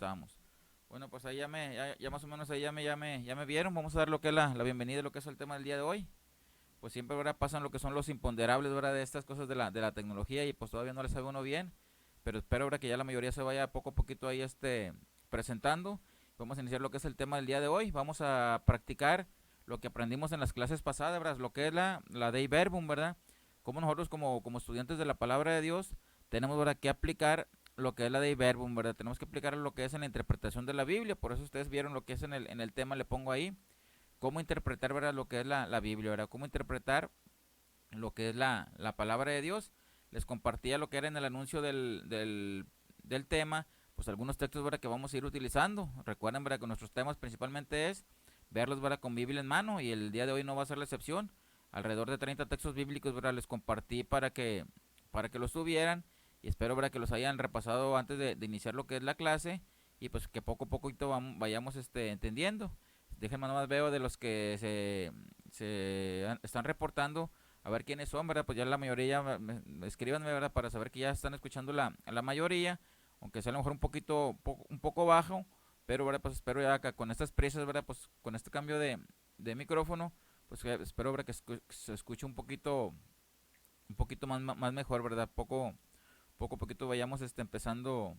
estamos? Bueno, pues ahí ya más o menos ahí ya me vieron. Vamos a dar lo que es la bienvenida a lo que es el tema del día de hoy. Pues siempre, ¿verdad? Pasan lo que son los imponderables, ¿verdad? De estas cosas de la tecnología y pues todavía no les sabe uno bien. Pero espero, ¿verdad? Que ya la mayoría se vaya poco a poquito ahí presentando. Vamos a iniciar lo que es el tema del día de hoy. Vamos a practicar lo que aprendimos en las clases pasadas, ¿verdad? Lo que es la Dei Verbum, ¿verdad? Como nosotros como estudiantes de la palabra de Dios tenemos, ¿verdad? Que aplicar lo que es la Dei Verbum, ¿verdad? Tenemos que aplicar lo que es en la interpretación de la Biblia. Por eso ustedes vieron lo que es en el tema, le pongo ahí cómo interpretar, ¿verdad? Lo que es la Biblia, ¿verdad? Cómo interpretar lo que es la palabra de Dios. Les compartía lo que era en el anuncio del tema, pues algunos textos, ¿verdad? Que vamos a ir utilizando. Recuerden, ¿verdad? Que nuestros temas principalmente es verlos, ¿verdad? Con Biblia en mano, y el día de hoy no va a ser la excepción. Alrededor de 30 textos bíblicos, ¿verdad? Les compartí para que los tuvieran, y espero, ¿verdad? Que los hayan repasado antes de iniciar lo que es la clase, y pues que poco a poco vayamos entendiendo. Déjenme nomás veo de los que están reportando, a ver quiénes son, ¿verdad? Pues ya la mayoría, escríbanme, ¿verdad? Para saber que ya están escuchando la mayoría, aunque sea a lo mejor un poco bajo, pero, ¿verdad? Pues espero ya que con estas prisas, ¿verdad? Pues con este cambio de micrófono, pues espero, ¿verdad? Que se escuche un poquito más mejor, ¿verdad? Poco a poquito vayamos empezando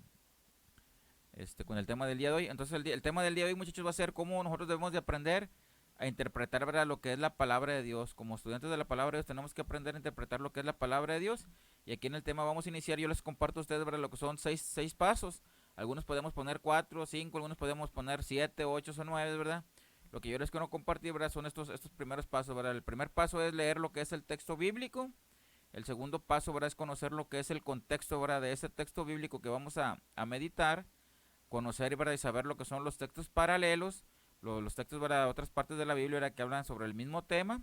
con el tema del día de hoy. Entonces el tema del día de hoy, muchachos, va a ser cómo nosotros debemos de aprender a interpretar, ¿verdad? Lo que es la palabra de Dios. Como estudiantes de la palabra de Dios tenemos que aprender a interpretar lo que es la palabra de Dios. Y aquí en el tema vamos a iniciar, yo les comparto a ustedes, ¿verdad? Lo que son seis pasos. Algunos podemos poner cuatro, cinco, algunos podemos poner siete, ocho o nueve, ¿verdad? Lo que yo les quiero compartir, ¿verdad? Son estos primeros pasos, ¿verdad? El primer paso es leer lo que es el texto bíblico. El segundo paso, ¿verdad? Es conocer lo que es el contexto, ¿verdad? De ese texto bíblico que vamos a meditar, conocer, ¿verdad? Y saber lo que son los textos paralelos, los textos, ¿verdad? De otras partes de la Biblia, ¿verdad? Que hablan sobre el mismo tema.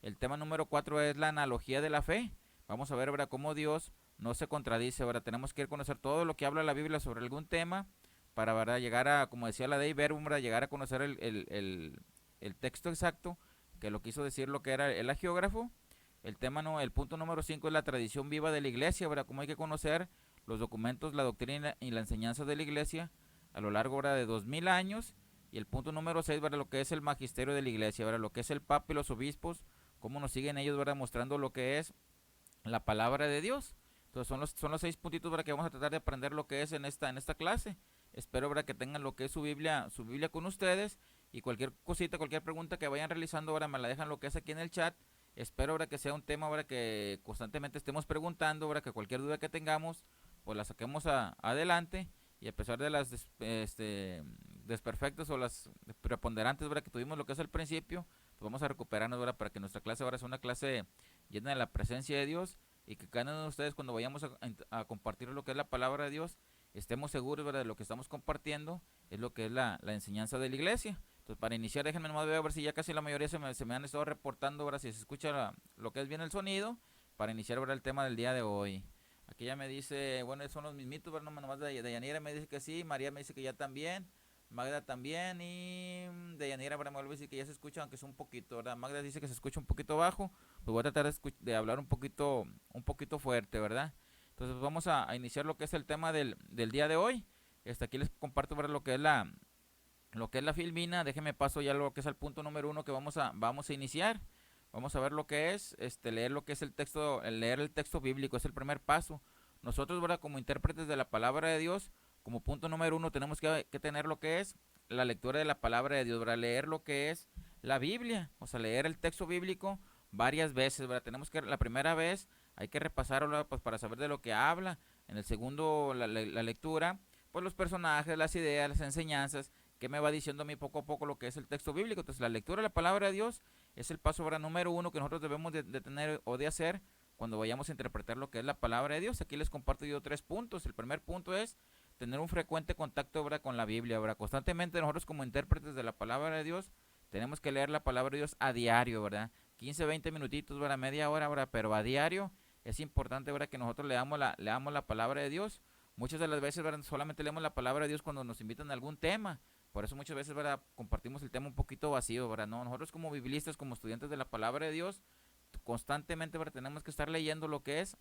El tema número 4 es la analogía de la fe. Vamos a ver, ¿verdad? Cómo Dios no se contradice, ¿verdad? Tenemos que ir a conocer todo lo que habla la Biblia sobre algún tema para, ¿verdad? Llegar a, como decía la Dei Verbum, ¿verdad? Llegar a conocer el texto exacto que lo quiso decir lo que era el agiógrafo. El tema no, el punto número 5 es la tradición viva de la iglesia, ¿verdad? Cómo hay que conocer los documentos, la doctrina y la enseñanza de la iglesia a lo largo, ¿verdad? De 2000 años. Y el punto número 6, ¿verdad? Lo que es el magisterio de la iglesia, ¿verdad? Lo que es el papa y los obispos, cómo nos siguen ellos, ¿verdad? Mostrando lo que es la palabra de Dios. Entonces son los 6 puntitos, ¿verdad? Que vamos a tratar de aprender lo que es en esta clase. Espero, ¿verdad? Que tengan lo que es su Biblia con ustedes, y cualquier cosita, cualquier pregunta que vayan realizando, ahora me la dejan lo que es aquí en el chat. Espero, ¿verdad? Que sea un tema, ¿verdad? Que constantemente estemos preguntando, ¿verdad? Que cualquier duda que tengamos, pues la saquemos adelante, y a pesar de las desperfectas o las preponderantes, ¿verdad? Que tuvimos lo que es al principio, pues vamos a recuperarnos, ¿verdad? Para que nuestra clase ahora sea una clase llena de la presencia de Dios, y que cada uno de ustedes, cuando vayamos a compartir lo que es la palabra de Dios, estemos seguros, ¿verdad? De lo que estamos compartiendo es lo que es la enseñanza de la iglesia. Entonces, para iniciar, déjenme nomás ver si ya casi la mayoría se me han estado reportando, ¿verdad? Si se escucha lo que es bien el sonido, para iniciar, ¿verdad? El tema del día de hoy. Aquí ya me dice, bueno, son los mismitos, ¿verdad? Nomás de Yanira me dice que sí, María me dice que ya también, Magda también, y de Yanira, ¿verdad? Me vuelve a decir que ya se escucha, aunque es un poquito, ¿verdad? Magda dice que se escucha un poquito bajo, pues voy a tratar de hablar un poquito fuerte, ¿verdad? Entonces vamos a iniciar lo que es el tema del día de hoy. Aquí les comparto, ¿verdad? Lo que es la filmina. Déjenme paso ya lo que es el punto número 1 que vamos a iniciar. Vamos a ver lo que es, leer lo que es el texto, leer el texto bíblico, es el primer paso. Nosotros, ¿verdad? Como intérpretes de la palabra de Dios, como punto número 1 tenemos que tener lo que es la lectura de la palabra de Dios, ¿verdad? Leer lo que es la Biblia, o sea, leer el texto bíblico varias veces, ¿verdad? Tenemos que, la primera vez hay que repasarlo, pues, para saber de lo que habla. En el segundo, la lectura, pues los personajes, las ideas, las enseñanzas, que me va diciendo a mí poco a poco lo que es el texto bíblico. Entonces la lectura de la palabra de Dios es el paso, ¿verdad? Número 1 que nosotros debemos de tener o de hacer cuando vayamos a interpretar lo que es la palabra de Dios. Aquí les comparto yo 3 puntos. El primer punto es tener un frecuente contacto, ¿verdad? Con la Biblia, ¿verdad? Constantemente nosotros como intérpretes de la palabra de Dios tenemos que leer la palabra de Dios a diario, ¿verdad? 15, 20 minutitos, ¿verdad? Media hora, ¿verdad? Pero a diario es importante, ¿verdad? Que nosotros leamos la palabra de Dios. Muchas de las veces, ¿verdad? Solamente leemos la palabra de Dios cuando nos invitan a algún tema. Por eso muchas veces, ¿verdad? Compartimos el tema un poquito vacío, ¿verdad? No, nosotros como biblistas, como estudiantes de la palabra de Dios, constantemente, ¿verdad? Tenemos que estar leyendo lo que es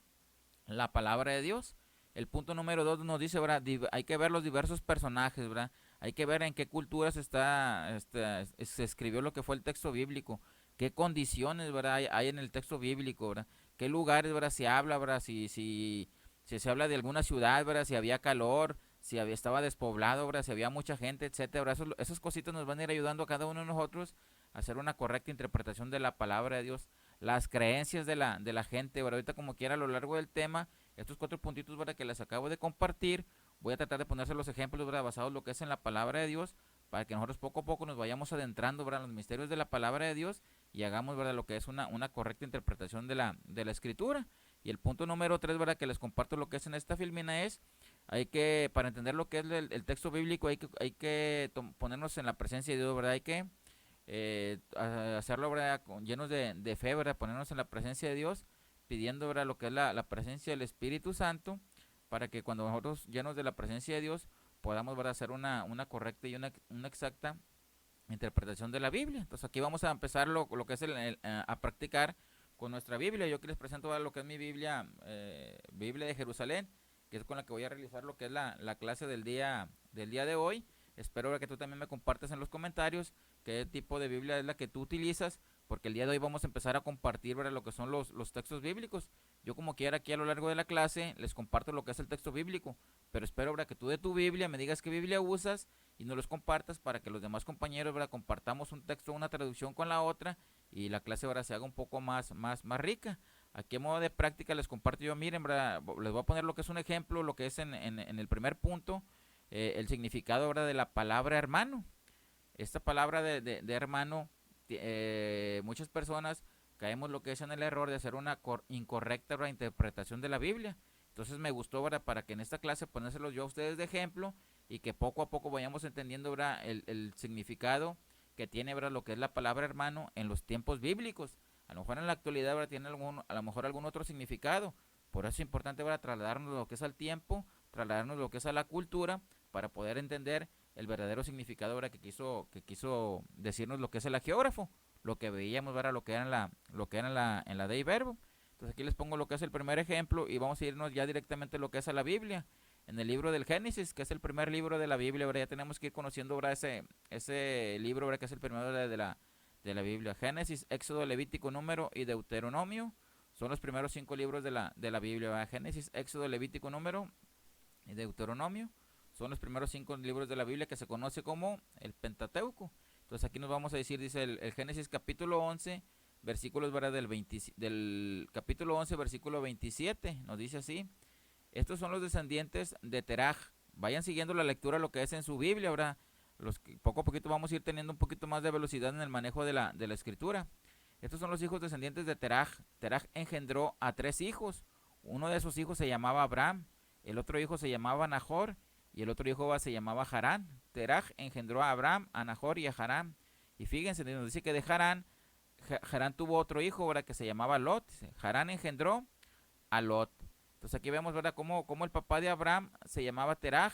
la palabra de Dios. El punto número 2 nos dice, ¿verdad? Hay que ver los diversos personajes, ¿verdad? Hay que ver en qué culturas se escribió lo que fue el texto bíblico, qué condiciones, ¿verdad? Hay en el texto bíblico, ¿verdad? Qué lugares, ¿verdad? Se habla, ¿verdad? Si se habla de alguna ciudad, ¿verdad? Si había calor, si estaba despoblado, ¿verdad? Si había mucha gente, etcétera, ¿verdad? Esas cositas nos van a ir ayudando a cada uno de nosotros a hacer una correcta interpretación de la palabra de Dios. Las creencias de la gente, ¿verdad? Ahorita como quiera a lo largo del tema, estos 4 puntitos, ¿verdad? Que les acabo de compartir, voy a tratar de ponerse los ejemplos, ¿verdad? Basados en lo que es en la palabra de Dios, para que nosotros poco a poco nos vayamos adentrando, ¿verdad? En los misterios de la palabra de Dios y hagamos, ¿verdad? Lo que es una correcta interpretación de la escritura. Y el punto número 3, ¿verdad? Que les comparto lo que es en esta filmina es, para entender lo que es el texto bíblico, hay que ponernos en la presencia de Dios, ¿verdad? Hay que hacerlo, ¿verdad? Llenos de fe, ¿verdad? Ponernos en la presencia de Dios, pidiendo, ¿verdad? Lo que es la presencia del Espíritu Santo, para que cuando nosotros llenos de la presencia de Dios podamos, ¿verdad? Hacer una correcta y una exacta interpretación de la Biblia. Entonces aquí vamos a empezar lo que es a practicar con nuestra Biblia. Yo aquí les presento, ¿verdad? Lo que es mi Biblia, Biblia de Jerusalén, que es con la que voy a realizar lo que es la clase del día de hoy. Espero, ¿verdad? Que tú también me compartas en los comentarios qué tipo de Biblia es la que tú utilizas, porque el día de hoy vamos a empezar a compartir, ¿verdad? Lo que son los textos bíblicos. Yo como quiera aquí a lo largo de la clase les comparto lo que es el texto bíblico, pero espero, ¿verdad? Que tú de tu Biblia me digas qué Biblia usas y nos los compartas para que los demás compañeros, ¿verdad? Compartamos un texto, una traducción con la otra y la clase, ¿verdad? Se haga un poco más rica. Aquí en modo de práctica les comparto yo, miren, ¿verdad? Les voy a poner lo que es un ejemplo, lo que es en el primer punto, el significado, ¿verdad? De la palabra hermano. Esta palabra de hermano, muchas personas caemos lo que es en el error de hacer una incorrecta, ¿verdad? Interpretación de la Biblia. Entonces me gustó, ¿verdad? Para que en esta clase ponérselos yo a ustedes de ejemplo y que poco a poco vayamos entendiendo, ¿verdad? El significado que tiene, ¿verdad? Lo que es la palabra hermano en los tiempos bíblicos. A lo mejor en la actualidad, ¿verdad? Tiene a lo mejor algún otro significado. Por eso es importante, ¿verdad? Trasladarnos lo que es al tiempo, trasladarnos lo que es a la cultura, para poder entender el verdadero significado, ¿verdad? Que quiso decirnos lo que es el agiógrafo, lo que veíamos, ¿verdad? Lo que era en la Dei Verbo. Entonces aquí les pongo lo que es el primer ejemplo y vamos a irnos ya directamente a lo que es a la Biblia. En el libro del Génesis, que es el primer libro de la Biblia, ¿verdad? Ya tenemos que ir conociendo, ¿verdad? Ese libro, ¿verdad? Que es el primero de la Biblia. Génesis, Éxodo, Levítico, Número y Deuteronomio son los primeros 5 libros de la Biblia, ¿verdad? Génesis, Éxodo, Levítico, Número y Deuteronomio son los primeros 5 libros de la Biblia que se conoce como el Pentateuco. Entonces aquí nos vamos a decir, dice el Génesis capítulo 11, versículos, ¿verdad? Del capítulo 11, versículo 27, nos dice así: estos son los descendientes de Teraj. Vayan siguiendo la lectura, lo que es en su Biblia, ¿verdad? Poco a poquito vamos a ir teniendo un poquito más de velocidad en el manejo de la escritura. Estos son los hijos descendientes de Teraj. Teraj engendró a 3 hijos. Uno de esos hijos se llamaba Abraham, el otro hijo se llamaba Nahor y el otro hijo se llamaba Harán. Teraj engendró a Abraham, a Nahor y a Harán. Y fíjense, nos dice que de Harán, Harán tuvo otro hijo, ¿verdad? Que se llamaba Lot. Harán engendró a Lot. Entonces aquí vemos, ¿verdad? Cómo el papá de Abraham se llamaba Teraj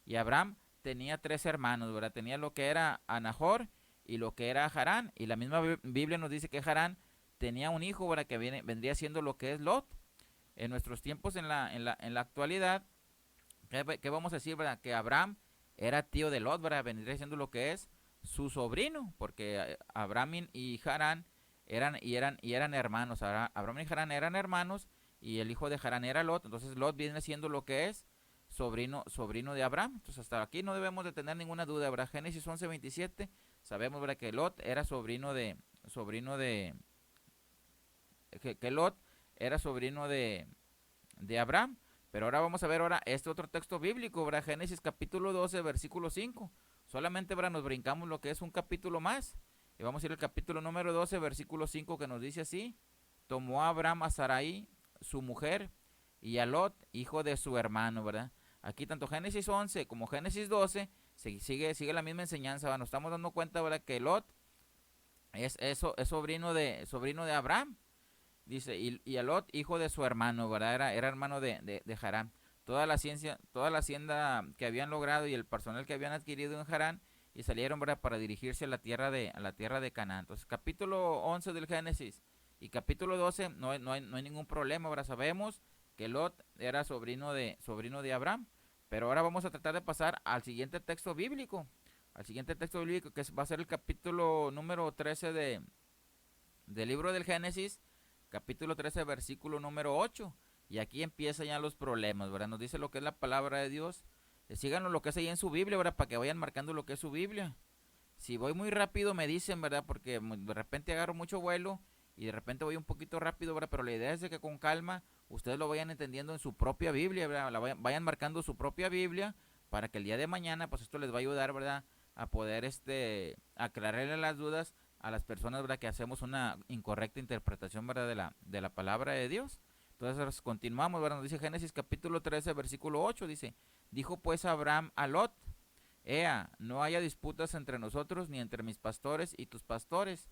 y Abraham tenía 3 hermanos, ¿verdad? Tenía lo que era a Nahor y lo que era Harán. Y la misma Biblia nos dice que Harán tenía un hijo, ¿verdad? Que vendría siendo lo que es Lot. En nuestros tiempos, en la actualidad, ¿qué vamos a decir, verdad? Que Abraham era tío de Lot, ¿verdad? Vendría siendo lo que es su sobrino, porque Abraham y Harán eran hermanos. Abraham y Harán eran hermanos y el hijo de Harán era Lot. Entonces Lot viene siendo lo que es sobrino de Abraham. Entonces hasta aquí no debemos de tener ninguna duda, ¿verdad? Génesis 11:27, sabemos, ¿verdad? Que Lot era que Lot era sobrino de Abraham. Pero ahora vamos a ver este otro texto bíblico, ¿verdad? Génesis capítulo 12, versículo 5. Solamente, ¿verdad? Nos brincamos lo que es un capítulo más. Y vamos a ir al capítulo número 12, versículo 5, que nos dice así: tomó a Abraham a Sarai, su mujer, y a Lot, hijo de su hermano, ¿verdad? Aquí tanto Génesis 11 como Génesis 12 sigue la misma enseñanza, ¿verdad? Nos estamos dando cuenta, ¿verdad? Que Lot es sobrino de Abraham. Dice, y a Lot, hijo de su hermano, ¿verdad? Era hermano de Harán. Toda la hacienda que habían logrado y el personal que habían adquirido en Harán, y salieron, ¿verdad? Para dirigirse a la tierra de Canaán. Entonces, capítulo 11 del Génesis y capítulo 12 no hay ningún problema, ¿verdad? Sabemos que Lot era sobrino de Abraham. Pero ahora vamos a tratar de pasar al siguiente texto bíblico. Al siguiente texto bíblico que va a ser el capítulo número 13 del libro del Génesis, capítulo 13, versículo número 8. Y aquí empiezan ya los problemas, ¿verdad? Nos dice lo que es la palabra de Dios. Síganos lo que es ahí en su Biblia, ¿verdad? Para que vayan marcando lo que es su Biblia. Si voy muy rápido me dicen, ¿verdad? Porque de repente agarro mucho vuelo y de repente voy un poquito rápido, ¿verdad? Pero la idea es de que con calma ustedes lo vayan entendiendo en su propia Biblia, ¿verdad? Vayan marcando su propia Biblia para que el día de mañana, pues esto les va a ayudar, ¿verdad? A poder aclararle las dudas a las personas, ¿verdad? Que hacemos una incorrecta interpretación, ¿verdad? De la palabra de Dios. Entonces continuamos, ¿verdad? Nos dice Génesis capítulo 13, versículo 8, dice, dijo pues Abraham a Lot, Ea, no haya disputas entre nosotros ni entre mis pastores y tus pastores,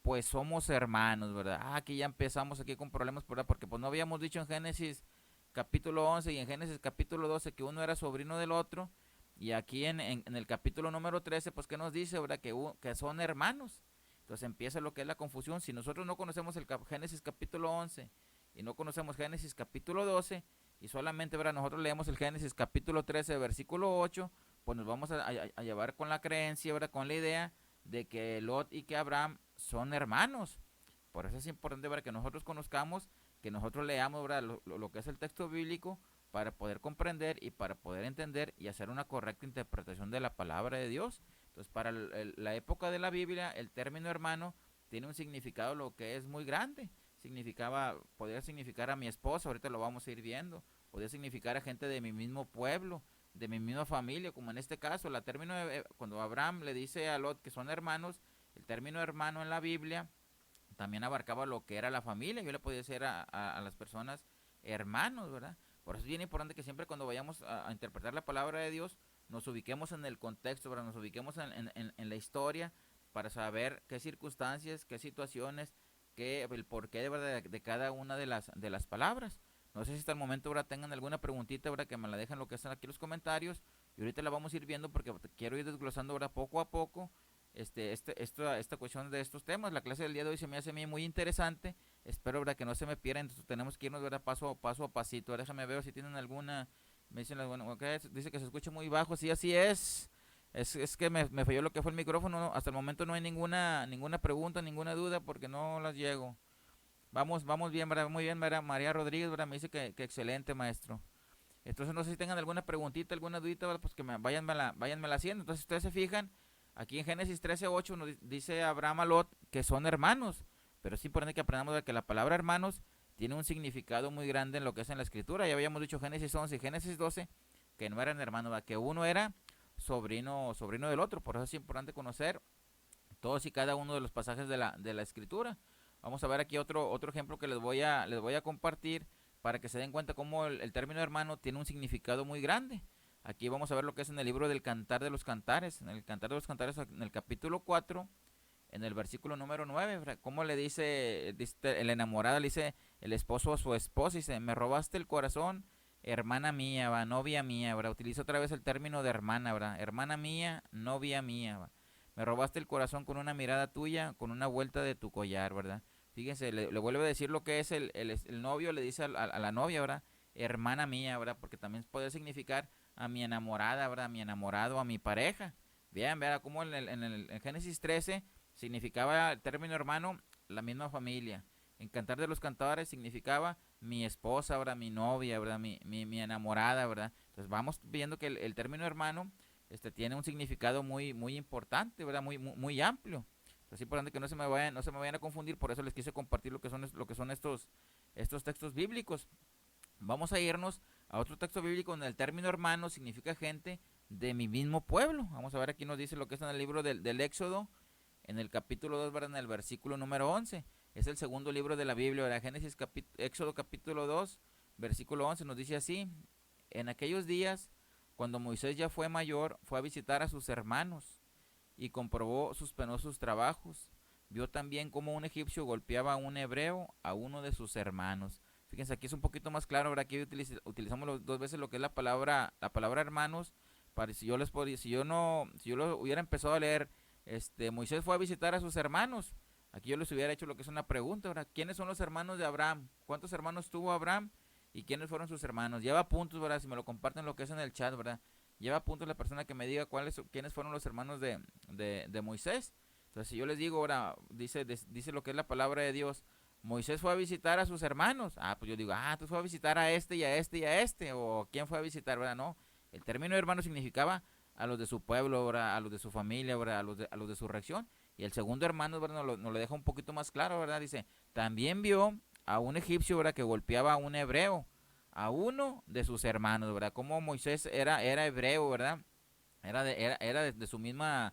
pues somos hermanos, ¿verdad? Aquí ya empezamos aquí con problemas, ¿verdad? Porque pues no habíamos dicho en Génesis capítulo 11 y en Génesis capítulo 12 que uno era sobrino del otro, y aquí en el capítulo número 13, pues ¿qué nos dice, verdad? Que son hermanos. Entonces empieza lo que es la confusión. Si nosotros no conocemos el Génesis capítulo 11 y no conocemos Génesis capítulo 12 y solamente, ¿verdad? Nosotros leemos el Génesis capítulo 13, versículo 8, pues nos vamos a llevar con la creencia, ¿verdad? Con la idea de que Lot y que Abraham son hermanos. Por eso es importante, ¿verdad? Que nosotros conozcamos, que nosotros leamos, ¿verdad? Lo que es el texto bíblico para poder comprender y para poder entender y hacer una correcta interpretación de la palabra de Dios. Entonces, para la época de la Biblia, el término hermano tiene un significado lo que es muy grande. Podría significar a mi esposa, ahorita lo vamos a ir viendo. Podría significar a gente de mi mismo pueblo, de mi misma familia, como en este caso, cuando Abraham le dice a Lot que son hermanos, el término hermano en la Biblia también abarcaba lo que era la familia. Yo le podía decir a las personas hermanos, ¿verdad? Por eso es bien importante que siempre cuando vayamos a interpretar la palabra de Dios, nos ubiquemos en el contexto, ¿verdad? Nos ubiquemos en la historia para saber qué circunstancias, qué situaciones, el porqué de, ¿verdad? De cada una de las palabras. No sé si hasta el momento ahora tengan alguna preguntita, ¿verdad? Que me la dejen lo que están aquí los comentarios. Y ahorita la vamos a ir viendo porque quiero ir desglosando ahora poco a poco esta cuestión de estos temas. La clase del día de hoy se me hace a mí muy interesante. Espero, ¿verdad? Que no se me pierda. Entonces tenemos que irnos, ¿verdad? Paso a pasito. Déjame ver si tienen alguna. Me dicen, bueno, okay, dice que se escucha muy bajo. Sí, así es. Es que me falló lo que fue el micrófono. ¿No? Hasta el momento no hay ninguna pregunta, ninguna duda porque no las llego. Vamos bien, ¿verdad? Muy bien, ¿verdad? María Rodríguez, ¿verdad? Me dice que excelente, maestro. Entonces no sé si tengan alguna preguntita, alguna dudita, ¿verdad? Pues que váyanmela haciendo. Entonces ustedes se fijan, aquí en Génesis 13:8 nos dice Abraham a Lot que son hermanos. Pero es importante que aprendamos de que la palabra hermanos tiene un significado muy grande en lo que es en la escritura. Ya habíamos dicho Génesis 11 y Génesis 12 que no eran hermanos, ¿verdad? Que uno era sobrino del otro. Por eso es importante conocer todos y cada uno de los pasajes de la escritura. Vamos a ver aquí otro ejemplo que les voy a compartir para que se den cuenta cómo el término hermano tiene un significado muy grande. Aquí vamos a ver lo que es en el libro del Cantar de los Cantares. En el Cantar de los Cantares, en el capítulo 4, en el versículo número 9, cómo le dice el enamorado, le dice el esposo a su esposa, dice, me robaste el corazón, hermana mía, ¿va? Novia mía, ¿verdad? Utiliza otra vez el término de hermana, ¿verdad? Hermana mía, novia mía, ¿va? Me robaste el corazón con una mirada tuya, con una vuelta de tu collar, ¿verdad? Fíjense, le vuelve a decir lo que es el novio, le dice a la novia, ¿verdad? Hermana mía, ¿verdad? Porque también puede significar a mi enamorada, ¿verdad? A mi enamorado, a mi pareja. Vean, ¿verdad? Como en Génesis 13 significaba el término hermano, la misma familia. En Cantar de los Cantares significaba mi esposa, ¿verdad? Mi novia, ¿verdad? Mi enamorada, ¿verdad? Entonces vamos viendo que el término hermano tiene un significado muy importante, ¿verdad? Muy amplio. Es importante que no se me vayan a confundir, por eso les quise compartir lo que son estos textos bíblicos. Vamos a irnos a otro texto bíblico donde el término hermano significa gente de mi mismo pueblo. Vamos a ver, aquí nos dice lo que está en el libro del Éxodo, en el capítulo 2, ¿verdad? En el versículo número 11. Es el segundo libro de la Biblia, ¿verdad? Éxodo capítulo 2, versículo 11, nos dice así: en aquellos días, cuando Moisés ya fue mayor, fue a visitar a sus hermanos y comprobó sus penosos trabajos. Vio también cómo un egipcio golpeaba a un hebreo, a uno de sus hermanos. Fíjense, aquí es un poquito más claro, ahora aquí utilizamos dos veces lo que es la palabra hermanos. Para si yo lo hubiera empezado a leer, Moisés fue a visitar a sus hermanos. Aquí yo les hubiera hecho lo que es una pregunta, ¿verdad? ¿Quiénes son los hermanos de Abraham? ¿Cuántos hermanos tuvo Abraham? ¿Y quiénes fueron sus hermanos? Lleva puntos, ¿verdad? Si me lo comparten lo que es en el chat, ¿verdad? Lleva puntos la persona que me diga quiénes fueron los hermanos de Moisés. Entonces, si yo les digo, ahora, dice lo que es la palabra de Dios, Moisés fue a visitar a sus hermanos. Ah, pues yo digo, tú fue a visitar a este y a este y a este. O ¿quién fue a visitar, verdad? No. El término hermano significaba a los de su pueblo, ¿verdad? A los de su familia, ¿verdad? A los de su reacción. Y el segundo hermano, ¿verdad? Nos lo deja un poquito más claro, ¿verdad? Dice, también vio a un egipcio, ¿verdad? Que golpeaba a un hebreo, a uno de sus hermanos, ¿verdad? Como Moisés era hebreo, ¿verdad? Era de su misma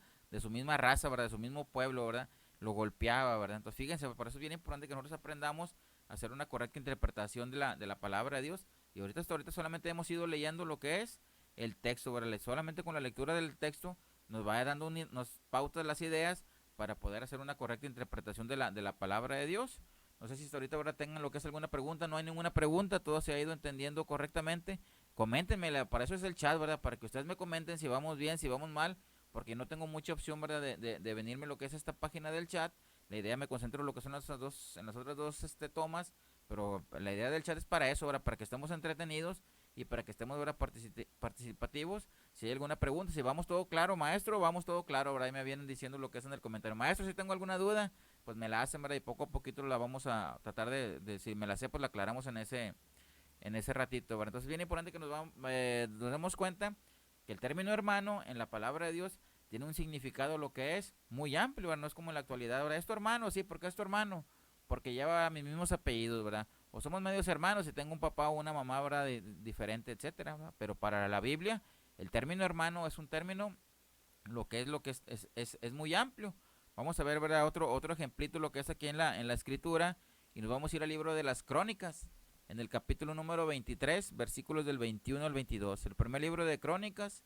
raza, ¿verdad? De su mismo pueblo, ¿verdad? Lo golpeaba, ¿verdad? Entonces, fíjense, por eso es bien importante que nosotros aprendamos a hacer una correcta interpretación de la palabra de Dios. Y hasta ahorita solamente hemos ido leyendo lo que es el texto, ¿verdad? Solamente con la lectura del texto nos va dando nos pautas las ideas para poder hacer una correcta interpretación de la palabra de Dios. No sé si hasta ahorita ahora tengan lo que es alguna pregunta. No hay ninguna pregunta, todo se ha ido entendiendo correctamente. Coméntenme, para eso es el chat, ¿verdad? Para que ustedes me comenten si vamos bien, si vamos mal, porque no tengo mucha opción, ¿verdad? De venirme lo que es esta página del chat. La idea me concentro en lo que son en las otras dos tomas, pero la idea del chat es para eso, ¿verdad? Para que estemos entretenidos y para que estemos, ¿verdad? Participativos. Si hay alguna pregunta, si vamos todo claro, maestro, vamos todo claro, ¿verdad? Ahí me vienen diciendo lo que es en el comentario. Maestro, si tengo alguna duda, pues me la hacen, ¿verdad? Y poco a poquito la vamos a tratar si me la sé, pues la aclaramos en ese ratito, ¿verdad? Entonces, bien importante que nos demos cuenta que el término hermano en la palabra de Dios tiene un significado lo que es muy amplio, ¿verdad? No es como en la actualidad, ¿verdad? ¿Es tu hermano? Sí, ¿por qué es tu hermano? Porque lleva mis mismos apellidos, ¿verdad? O somos medios hermanos y tengo un papá o una mamá, ¿verdad? Diferente, etcétera, ¿verdad? Pero para la Biblia, el término hermano es un término, lo que es muy amplio. Vamos a ver, ¿verdad? Otro ejemplito, lo que es aquí en la escritura, y nos vamos a ir al libro de las Crónicas, en el capítulo número 23, versículos del 21 al 22. El primer libro de Crónicas,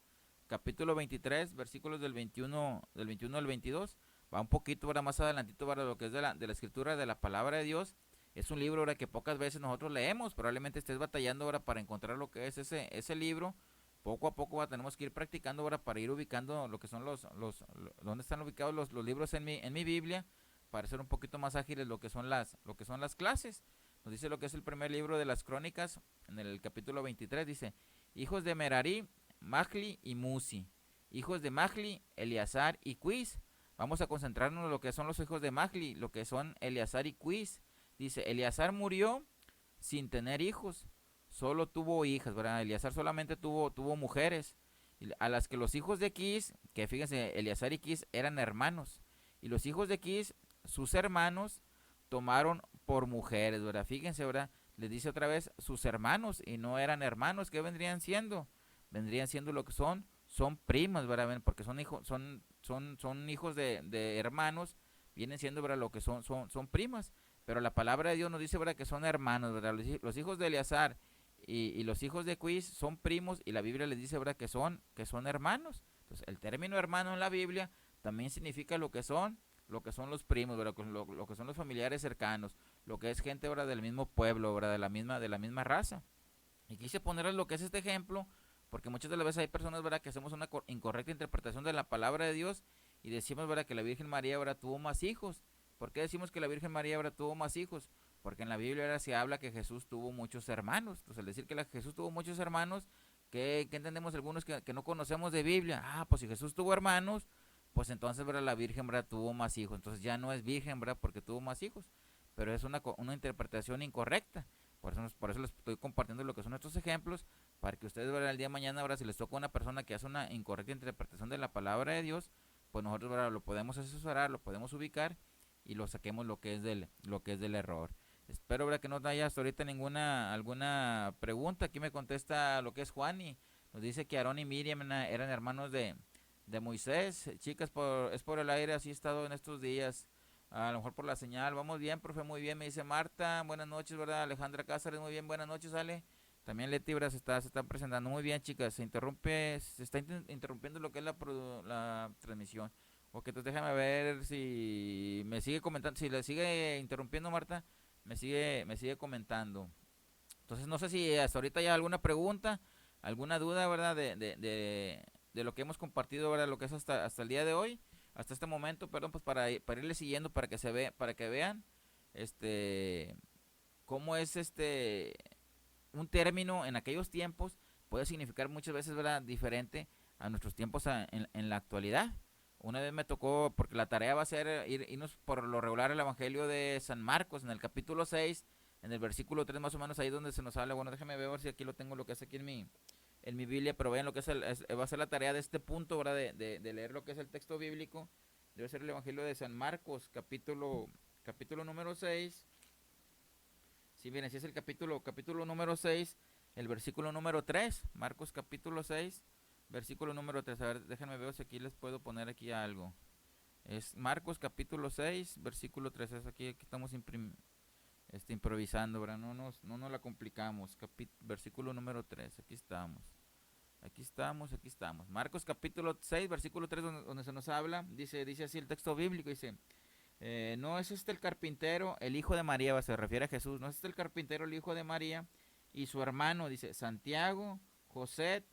capítulo 23, versículos del 21 al 22. Va un poquito, ¿verdad? Más adelantito, ¿verdad? Lo que es de la escritura, de la palabra de Dios. Es un libro, ¿verdad? Que pocas veces nosotros leemos. Probablemente estés batallando ahora para encontrar lo que es ese libro. Poco a poco tenemos que ir practicando ahora para ir ubicando lo que son dónde están ubicados los libros en mi Biblia, para ser un poquito más ágiles lo que son las clases. Nos dice lo que es el primer libro de las Crónicas, en el capítulo 23, dice, hijos de Merari, Mahli y Musi, hijos de Mahli, Eleazar y Quis. Vamos a concentrarnos en lo que son los hijos de Mahli, lo que son Eleazar y Quis. Dice, Eleazar murió sin tener hijos, solo tuvo hijas, ¿verdad? Eleazar solamente tuvo mujeres, a las que los hijos de Quis, que fíjense, Eleazar y Quis eran hermanos, y los hijos de Quis, sus hermanos, tomaron por mujeres, ¿verdad? Fíjense, ¿verdad? Les dice otra vez sus hermanos, y no eran hermanos. ¿Qué vendrían siendo? Vendrían siendo lo que son primas, ¿verdad? Porque son hijos de hermanos, vienen siendo, ¿verdad? Lo que son primas. Pero la palabra de Dios nos dice, ¿verdad? Que son hermanos, ¿verdad? Los hijos de Eleazar y los hijos de Quis son primos, y la Biblia les dice, ¿verdad? Que son hermanos. Entonces, el término hermano en la Biblia también significa lo que son los primos, ¿verdad? Lo que son los familiares cercanos, lo que es gente, ¿verdad? Del mismo pueblo, ¿verdad? De la misma raza. Y quise ponerles lo que es este ejemplo, porque muchas de las veces hay personas, ¿verdad? Que hacemos una incorrecta interpretación de la palabra de Dios y decimos, ¿verdad? Que la Virgen María, ¿verdad? Tuvo más hijos. ¿Por qué decimos que la Virgen María, ¿verdad? Tuvo más hijos? Porque en la Biblia, ¿verdad? Se habla que Jesús tuvo muchos hermanos. Entonces, al decir que Jesús tuvo muchos hermanos, ¿qué entendemos algunos que no conocemos de Biblia? Pues si Jesús tuvo hermanos, pues entonces, ¿verdad? La Virgen, ¿verdad? Tuvo más hijos. Entonces ya no es virgen, ¿verdad? Porque tuvo más hijos. Pero es una interpretación incorrecta. Por eso les estoy compartiendo lo que son estos ejemplos, para que ustedes, ¿verdad? El día de mañana, ¿verdad? Si les toca a una persona que hace una incorrecta interpretación de la palabra de Dios, pues nosotros, ¿verdad? Lo podemos asesorar, lo podemos ubicar y lo saquemos lo que es del error. Espero, ¿verdad? Que no haya hasta ahorita alguna pregunta. Aquí me contesta lo que es Juani. Nos dice que Aarón y Miriam eran hermanos de Moisés. Chicas, es por el aire, así he estado en estos días. A lo mejor por la señal. Vamos bien, profe, muy bien. Me dice Marta. Buenas noches, ¿verdad? Alejandra Cáceres, muy bien. Buenas noches, Ale. También Leti, ¿verdad? Se están presentando muy bien, chicas. Se está interrumpiendo lo que es la transmisión. Ok, entonces déjame ver si me sigue comentando. Si le sigue interrumpiendo, Marta, me sigue comentando. Entonces, no sé si hasta ahorita hay alguna pregunta, alguna duda, ¿verdad? De lo que hemos compartido, ¿verdad? Lo que es hasta el día de hoy, hasta este momento, perdón, pues para irle siguiendo, para que vean, cómo es un término en aquellos tiempos puede significar muchas veces, ¿verdad?, diferente a nuestros tiempos en la actualidad. Una vez me tocó, porque la tarea va a ser irnos por lo regular al Evangelio de San Marcos, en el capítulo 6, en el versículo 3 más o menos, ahí donde se nos habla. Bueno, déjame ver si aquí lo tengo, lo que es aquí en mi Biblia, pero vean lo que es, va a ser la tarea de este punto, ¿verdad?, de leer lo que es el texto bíblico. Debe ser el Evangelio de San Marcos, capítulo número 6. Sí, miren, si es el capítulo número 6, el versículo número 3, Marcos capítulo 6, versículo número 3. A ver, déjenme ver si aquí les puedo poner aquí algo. Es Marcos capítulo 6, versículo 3. Es aquí estamos improvisando, ¿verdad? No nos la complicamos. Versículo número 3, aquí estamos. Aquí estamos. Marcos capítulo 6, versículo 3, donde se nos habla, dice así el texto bíblico, dice, no es el carpintero, el hijo de María, se refiere a Jesús, no es el carpintero, el hijo de María, y su hermano, dice, Santiago, José,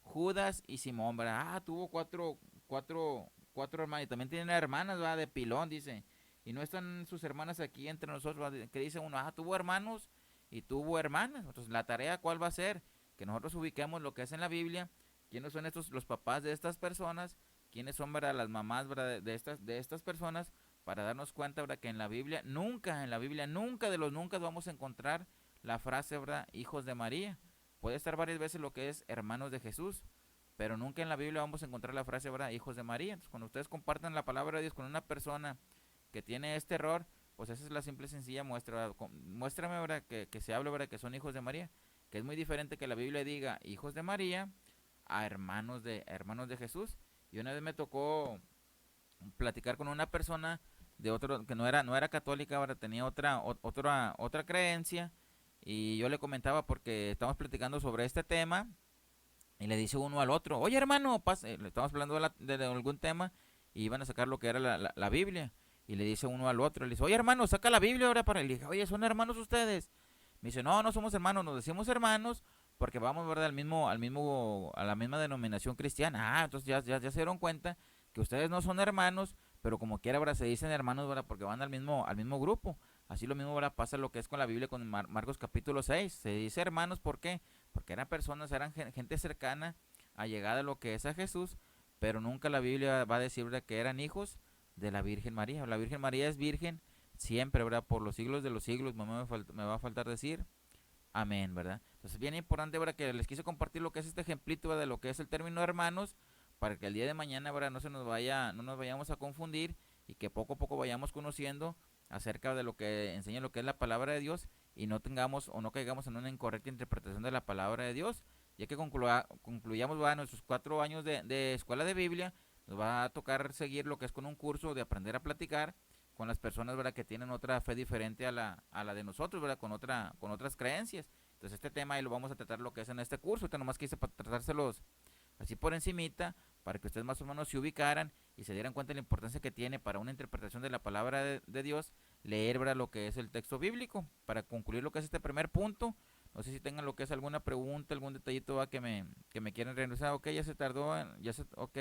Judas y Simón, ¿verdad? Tuvo cuatro hermanos, y también tiene hermanas, ¿verdad?, de pilón, dice, y no están sus hermanas aquí entre nosotros, ¿verdad? Que dice uno, tuvo hermanos y tuvo hermanas. Entonces, la tarea, ¿cuál va a ser? Que nosotros ubiquemos lo que es en la Biblia, quiénes son los papás de estas personas, quiénes son, ¿verdad?, las mamás, ¿verdad?, de estas personas, para darnos cuenta, ¿verdad?, que en la Biblia nunca de los nunca vamos a encontrar la frase, ¿verdad?, hijos de María. Puede estar varias veces lo que es hermanos de Jesús, pero nunca en la Biblia vamos a encontrar la frase, ¿verdad?, hijos de María. Entonces, cuando ustedes compartan la palabra de Dios con una persona que tiene este error, pues esa es la simple y sencilla muestra, ¿verdad? Muéstrame, ¿verdad?, que se hable, ¿verdad?, que son hijos de María, que es muy diferente que la Biblia diga hijos de María a hermanos de Jesús. Y una vez me tocó platicar con una persona de otro que no era católica, ahora tenía otra creencia, y yo le comentaba porque estamos platicando sobre este tema, y le dice uno al otro, oye hermano, le estamos hablando de algún tema, y iban a sacar lo que era la Biblia, y le dice uno al otro, le dice, oye hermano, saca la Biblia ahora para él. Le dije, oye, ¿son hermanos ustedes? Me dice, no somos hermanos, nos decimos hermanos porque vamos, ¿verdad?, a la misma denominación cristiana. Entonces ya se dieron cuenta que ustedes no son hermanos, pero como quiera, ¿verdad?, se dicen hermanos, ¿verdad?, porque van al mismo grupo. Así lo mismo, ¿verdad?, pasa lo que es con la Biblia, con Marcos capítulo 6. Se dice hermanos, ¿por qué? Porque eran personas, eran gente cercana, allegada a lo que es a Jesús, pero nunca la Biblia va a decir, ¿verdad?, que eran hijos de la Virgen María. La Virgen María es virgen siempre, ¿verdad?, por los siglos de los siglos. Me va a faltar decir amén, ¿verdad? Entonces, bien importante, ¿verdad?, que les quise compartir lo que es este ejemplito, ¿verdad?, de lo que es el término hermanos, para que el día de mañana, ¿verdad?, no nos vayamos a confundir, y que poco a poco vayamos conociendo acerca de lo que enseña lo que es la palabra de Dios, y no tengamos o no caigamos en una incorrecta interpretación de la palabra de Dios. Ya que concluyamos, ¿verdad?, nuestros 4 años de escuela de Biblia, nos va a tocar seguir lo que es con un curso de aprender a platicar con las personas, ¿verdad?, que tienen otra fe diferente a la de nosotros, ¿verdad?, con otras creencias. Entonces este tema ahí lo vamos a tratar lo que es en este curso. Ahorita nomás quise tratárselos así por encimita, para que ustedes más o menos se ubicaran y se dieran cuenta de la importancia que tiene para una interpretación de la palabra de Dios, leer, ¿verdad?, lo que es el texto bíblico. Para concluir lo que es este primer punto, no sé si tengan lo que es alguna pregunta, algún detallito, ¿va?, que me quieran regresar. Ok, ya se tardó, ok.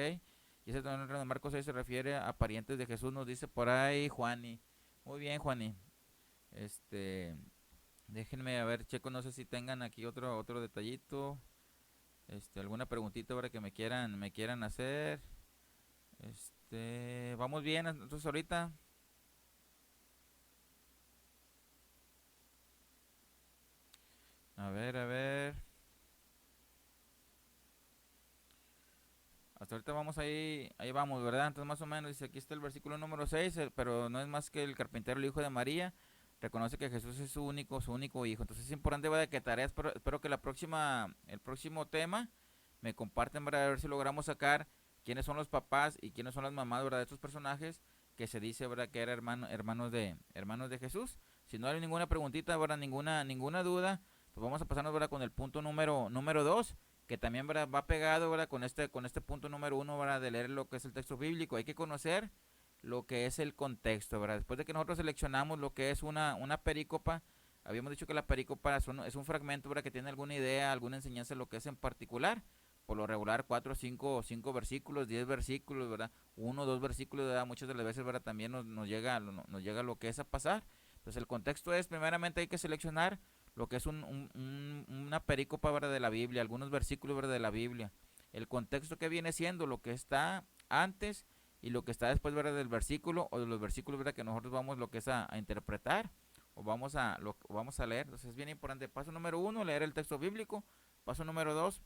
Y ese también en Marcos 6 se refiere a parientes de Jesús, nos dice por ahí Juani. Muy bien, Juani. Déjenme a ver, checo, no sé si tengan aquí otro detallito. Alguna preguntita ahora que me quieran hacer. Vamos bien, entonces ahorita. A ver, a ver. Hasta ahorita vamos ahí vamos, ¿verdad? Entonces más o menos dice, aquí está el versículo número 6, pero no es más que el carpintero, el hijo de María, reconoce que Jesús es su único hijo. Entonces es importante, ¿verdad?, que tarea, espero que el próximo tema me comparten, ¿verdad?, a ver si logramos sacar quiénes son los papás y quiénes son las mamás, ¿verdad?, de estos personajes que se dice, ¿verdad?, que eran hermanos de Jesús. Si no hay ninguna preguntita, ¿verdad?, ninguna duda, pues vamos a pasarnos, ¿verdad?, con el punto número 2, que también, ¿verdad?, va pegado, ¿verdad?, con este punto número 1, ¿verdad?, de leer lo que es el texto bíblico. Hay que conocer lo que es el contexto, ¿verdad? Después de que nosotros seleccionamos lo que es una perícopa, habíamos dicho que la perícopa es un fragmento, ¿verdad?, que tiene alguna idea, alguna enseñanza de lo que es en particular. Por lo regular, 4, 5 versículos, 10 versículos, ¿verdad? 1, 2 versículos, ¿verdad? Muchas de las veces, ¿verdad?, también nos llega lo que es a pasar. Entonces el contexto es, primeramente hay que seleccionar lo que es una perícopa, ¿verdad?, de la Biblia, algunos versículos, ¿verdad?, de la Biblia, el contexto que viene siendo lo que está antes y lo que está después, ¿verdad?, del versículo o de los versículos, ¿verdad?, que nosotros vamos lo que es a interpretar o vamos a leer. Entonces es bien importante. Paso número 1, leer el texto bíblico. Paso número 2,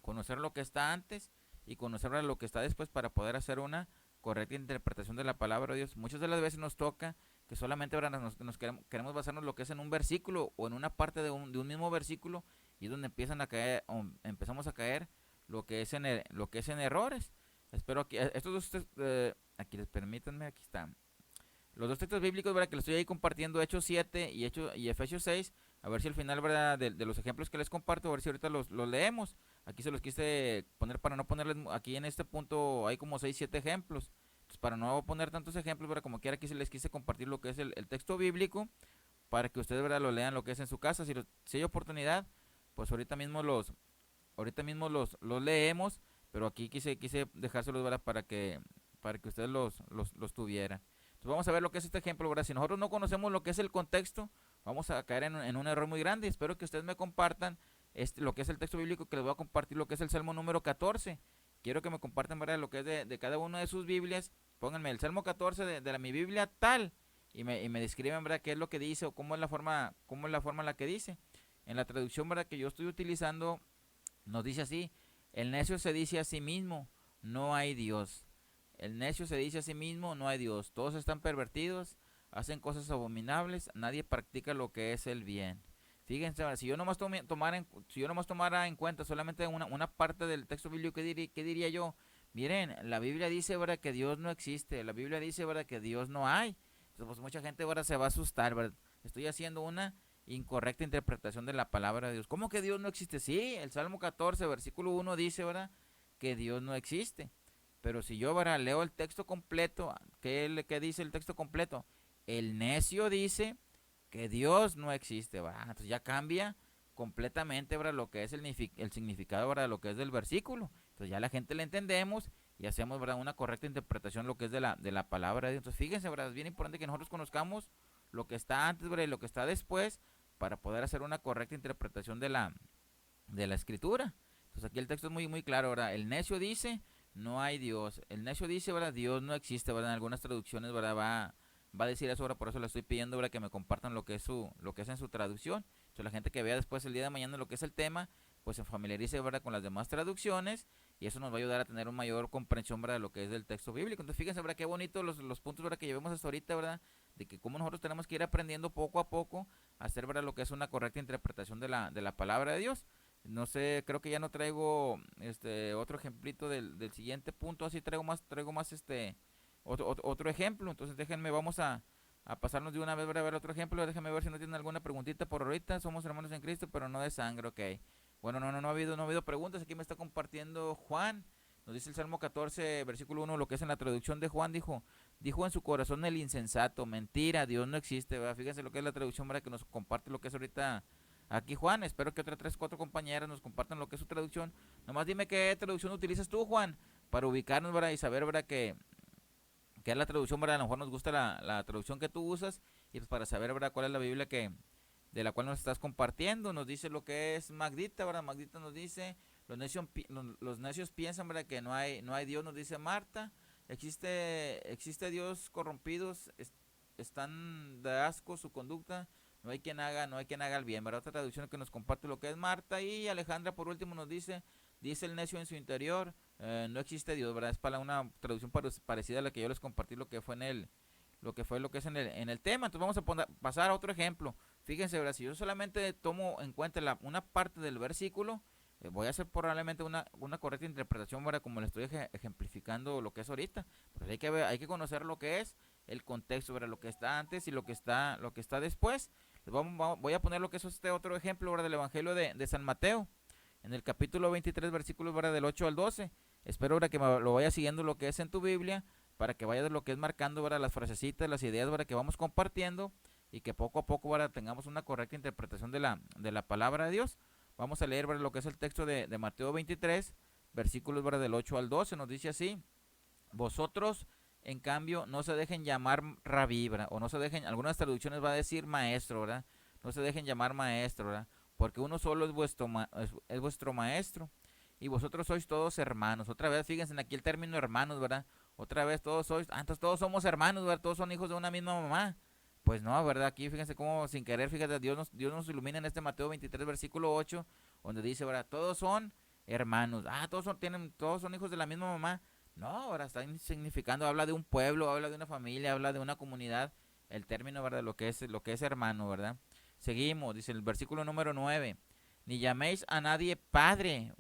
conocer lo que está antes y conocer, ¿verdad?, lo que está después para poder hacer una correcta interpretación de la palabra de Dios. Muchas de las veces nos toca que solamente, ¿verdad?, nos queremos basarnos lo que es en un versículo o en una parte de un mismo versículo, y es donde empiezan a caer o empezamos a caer lo que es en errores. Espero aquí estos dos aquí permítanme, aquí están los dos textos bíblicos, ¿verdad?, que les estoy ahí compartiendo, Hechos 7 y Efesios 6. A ver si al final, ¿verdad?, de los ejemplos que les comparto, a ver si ahorita los leemos. Aquí se los quise poner para no ponerles, aquí en este punto hay como 6 7 ejemplos. Entonces, para no poner tantos ejemplos, ¿verdad?, como quiera, aquí se les quise compartir lo que es el texto bíblico, para que ustedes, ¿verdad?, lo lean lo que es en su casa. Si hay oportunidad, pues ahorita mismo los leemos, pero aquí quise dejárselos, ¿verdad?, para que ustedes los tuvieran. Entonces vamos a ver lo que es este ejemplo, ¿verdad? Si nosotros no conocemos lo que es el contexto, vamos a caer en un error muy grande. Espero que ustedes me compartan lo que es el texto bíblico que les voy a compartir, lo que es el Salmo número 14. Quiero que me compartan, ¿verdad?, lo que es de cada una de sus Biblias. Pónganme el Salmo 14 de mi Biblia tal, y me describen, ¿verdad?, qué es lo que dice o cómo es la forma en la que dice. En la traducción, ¿verdad?, que yo estoy utilizando, nos dice así: el necio se dice a sí mismo, no hay Dios. El necio se dice a sí mismo, no hay Dios. Todos están pervertidos, hacen cosas abominables, nadie practica lo que es el bien. Fíjense, si yo nomás tomara en cuenta solamente una parte del texto bíblico, ¿qué diría yo? Miren, la Biblia dice, ¿verdad?, que Dios no existe. La Biblia dice, ¿verdad?, que Dios no hay. Entonces, pues mucha gente, ¿verdad?, se va a asustar, ¿verdad? Estoy haciendo una incorrecta interpretación de la palabra de Dios. ¿Cómo que Dios no existe? Sí, el Salmo 14, versículo 1 dice, ¿verdad?, que Dios no existe. Pero si yo, ¿verdad?, leo el texto completo, ¿qué dice el texto completo? El necio dice que Dios no existe, ¿verdad? Entonces ya cambia completamente, ¿verdad?, lo que es el significado, ¿verdad?, lo que es del versículo. Entonces ya la gente le entendemos y hacemos, ¿verdad?, una correcta interpretación lo que es de la palabra de Dios. Entonces fíjense, ¿verdad?, es bien importante que nosotros conozcamos lo que está antes, ¿verdad?, y lo que está después, para poder hacer una correcta interpretación de la escritura. Entonces aquí el texto es muy, muy claro, ¿verdad? El necio dice, no hay Dios. El necio dice, ¿verdad?, Dios no existe, ¿verdad? En algunas traducciones, ¿verdad?, va a decir eso, ¿verdad? Por eso le estoy pidiendo, ¿verdad?, que me compartan lo que es en su traducción. Entonces la gente que vea después el día de mañana lo que es el tema, pues se familiarice, ¿verdad?, con las demás traducciones, y eso nos va a ayudar a tener una mayor comprensión, ¿verdad?, de lo que es del texto bíblico. Entonces fíjense, ¿verdad?, qué bonito los puntos, ¿verdad?, que llevemos hasta ahorita, ¿verdad?, de que cómo nosotros tenemos que ir aprendiendo poco a poco a hacer, ¿verdad?, lo que es una correcta interpretación de la palabra de Dios. No sé, creo que ya no traigo otro ejemplito del siguiente punto, así traigo más otro ejemplo. Entonces déjenme, vamos a pasarnos de una vez, a ver otro ejemplo. Déjenme ver si no tienen alguna preguntita por ahorita. Somos hermanos en Cristo, pero no de sangre, ok. Bueno, no ha habido preguntas. Aquí me está compartiendo Juan. Nos dice el Salmo 14, versículo 1, lo que es en la traducción de Juan, dijo en su corazón el insensato, mentira, Dios no existe, ¿verdad? Fíjense lo que es la traducción, ¿verdad?, que nos comparte lo que es ahorita aquí Juan. Espero que otras 3, 4 compañeras nos compartan lo que es su traducción. Nomás dime qué traducción utilizas tú, Juan, para ubicarnos, ¿verdad?, y saber, ¿verdad?, que es la traducción, ¿verdad? A lo mejor nos gusta la traducción que tú usas, y pues para saber, ¿verdad?, cuál es la Biblia de la cual nos estás compartiendo. Nos dice lo que es Magdita, ¿verdad? Magdita nos dice, los necios piensan, ¿verdad?, que no hay Dios, nos dice Marta. Existe Dios corrompidos, están de asco su conducta, no hay quien haga el bien, ¿verdad? Otra traducción que nos comparte lo que es Marta. Y Alejandra por último nos dice el necio en su interior, no existe Dios, ¿verdad? Es para una traducción parecida a la que yo les compartí lo que es en el tema. Entonces vamos a pasar a otro ejemplo. Fíjense, ¿verdad?, si yo solamente tomo en cuenta una parte del versículo, voy a hacer probablemente una correcta interpretación, ¿verdad?, como le estoy ejemplificando lo que es ahorita. Pero hay que conocer lo que es el contexto, ¿verdad?, lo que está antes y lo que está después. Voy a poner lo que es otro ejemplo, ¿verdad?, del Evangelio de San Mateo, en el capítulo 23, versículos, ¿verdad?, del 8 al 12. Espero, ¿verdad?, que lo vayas siguiendo lo que es en tu Biblia, para que vayas lo que es marcando, ¿verdad?, las frasecitas, las ideas, ¿verdad?, que vamos compartiendo, y que poco a poco, ¿verdad?, tengamos una correcta interpretación de la palabra de Dios. Vamos a leer, ¿verdad?, lo que es el texto de Mateo 23, versículos, ¿verdad?, del 8 al 12. Nos dice así: vosotros, en cambio, no se dejen llamar rabí, ¿verdad?, o no se dejen, algunas traducciones va a decir maestro, ¿verdad? no se dejen llamar maestro, ¿verdad? Porque uno solo es vuestro maestro y vosotros sois todos hermanos. Otra vez, fíjense en aquí el término hermanos, ¿verdad? Otra vez todos sois, entonces todos somos hermanos, ¿verdad? Todos son hijos de una misma mamá. Pues no, ¿verdad? Aquí fíjense cómo sin querer, fíjate, Dios nos ilumina en este Mateo 23, versículo 8, donde dice, ¿verdad? Todos son hermanos. Todos son hijos de la misma mamá. No, ahora está significando, habla de un pueblo, habla de una familia, habla de una comunidad. El término, ¿verdad? Lo que es hermano, ¿verdad? Seguimos, dice el versículo número 9. Ni llaméis a nadie padre,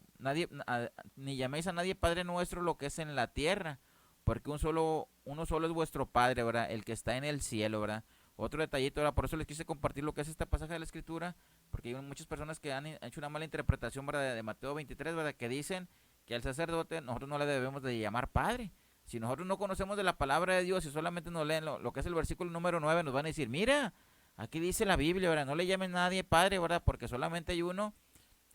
ni llaméis a nadie padre nuestro lo que es en la tierra, porque uno solo es vuestro padre, ¿verdad? El que está en el cielo, ¿verdad? Otro detallito, ¿verdad? Por eso les quise compartir lo que es este pasaje de la escritura, porque hay muchas personas que han hecho una mala interpretación, ¿verdad? De Mateo 23, ¿verdad? Que dicen que al sacerdote nosotros no le debemos de llamar padre. Si nosotros no conocemos de la palabra de Dios y solamente nos leen lo que es el versículo número 9, nos van a decir, mira, aquí dice la Biblia, ¿verdad? No le llamen a nadie padre, ¿verdad? Porque solamente hay uno,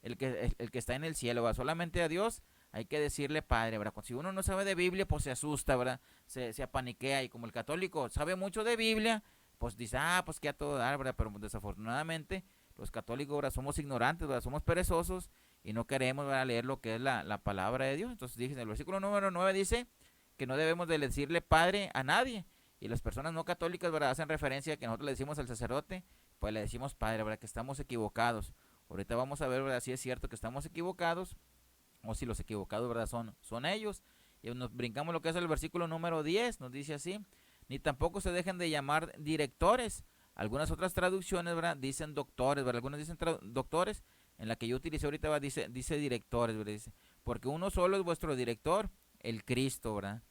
el que está en el cielo, ¿verdad? Solamente a Dios hay que decirle padre, ¿verdad? Si uno no sabe de Biblia, pues se asusta, ¿verdad? Se apaniquea y como el católico sabe mucho de Biblia, pues dice, pues que a todo dar, ¿verdad? Pero desafortunadamente los católicos, ¿verdad? Somos ignorantes, ¿verdad? Somos perezosos y no queremos, ¿verdad? Leer lo que es la palabra de Dios. Entonces dije, en el versículo número 9 dice que no debemos de decirle padre a nadie. Y las personas no católicas, ¿verdad? Hacen referencia a que nosotros le decimos al sacerdote, pues le decimos padre, ¿verdad? Que estamos equivocados. Ahorita vamos a ver, ¿verdad? Si es cierto que estamos equivocados o si los equivocados, ¿verdad? Son ellos. Y nos brincamos lo que es el versículo número 10, nos dice así, ni tampoco se dejen de llamar directores. Algunas otras traducciones, ¿verdad? Dicen doctores, ¿verdad? Algunos dicen doctores, en la que yo utilicé ahorita, ¿verdad? Dice directores, ¿verdad? Dice, porque uno solo es vuestro director, el Cristo, ¿verdad?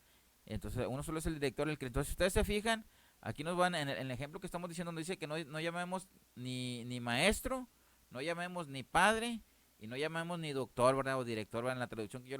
Entonces, uno solo es el director, el Cristo. Entonces, si ustedes se fijan, aquí nos van, en el ejemplo que estamos diciendo, nos dice que no llamemos ni maestro, no llamemos ni padre, y no llamemos ni doctor, ¿verdad? O director, ¿verdad? En la traducción que yo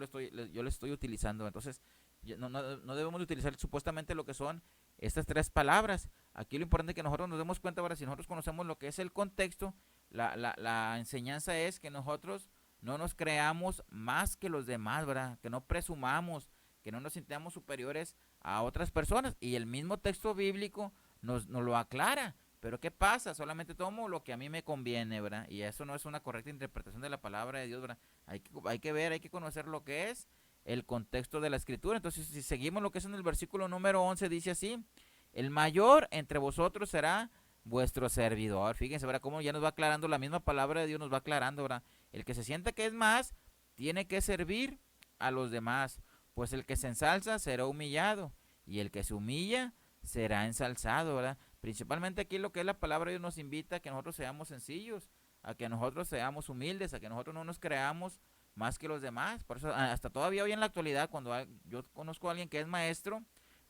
le estoy utilizando. Entonces, no debemos de utilizar supuestamente lo que son estas tres palabras. Aquí lo importante es que nosotros nos demos cuenta, ¿verdad? Si nosotros conocemos lo que es el contexto, la enseñanza es que nosotros no nos creamos más que los demás, ¿verdad? Que no presumamos, que no nos sintamos superiores a otras personas. Y el mismo texto bíblico nos lo aclara. Pero ¿qué pasa? Solamente tomo lo que a mí me conviene, ¿verdad? Y eso no es una correcta interpretación de la palabra de Dios, ¿verdad? Hay que ver, hay que conocer lo que es el contexto de la escritura. Entonces, si seguimos lo que es en el versículo número 11, dice así, el mayor entre vosotros será vuestro servidor. Fíjense, ¿verdad? Cómo ya nos va aclarando, la misma palabra de Dios nos va aclarando, ¿verdad? El que se sienta que es más, tiene que servir a los demás, pues el que se ensalza será humillado, y el que se humilla será ensalzado, ¿verdad? Principalmente aquí lo que es la palabra de Dios nos invita a que nosotros seamos sencillos, a que nosotros seamos humildes, a que nosotros no nos creamos más que los demás. Por eso hasta todavía hoy en la actualidad, cuando yo conozco a alguien que es maestro,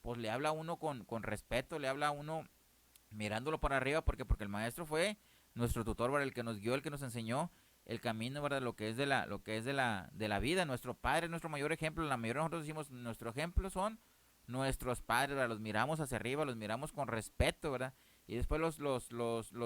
pues le habla a uno con respeto, le habla a uno mirándolo para arriba, porque el maestro fue nuestro tutor, ¿verdad? El que nos guió, el que nos enseñó el camino, ¿verdad? Lo que es de la vida. Nuestro padre es nuestro mayor ejemplo. La mayoría de nosotros decimos, nuestro ejemplo son nuestros padres, ¿verdad? Los miramos hacia arriba, los miramos con respeto, ¿verdad? Y después los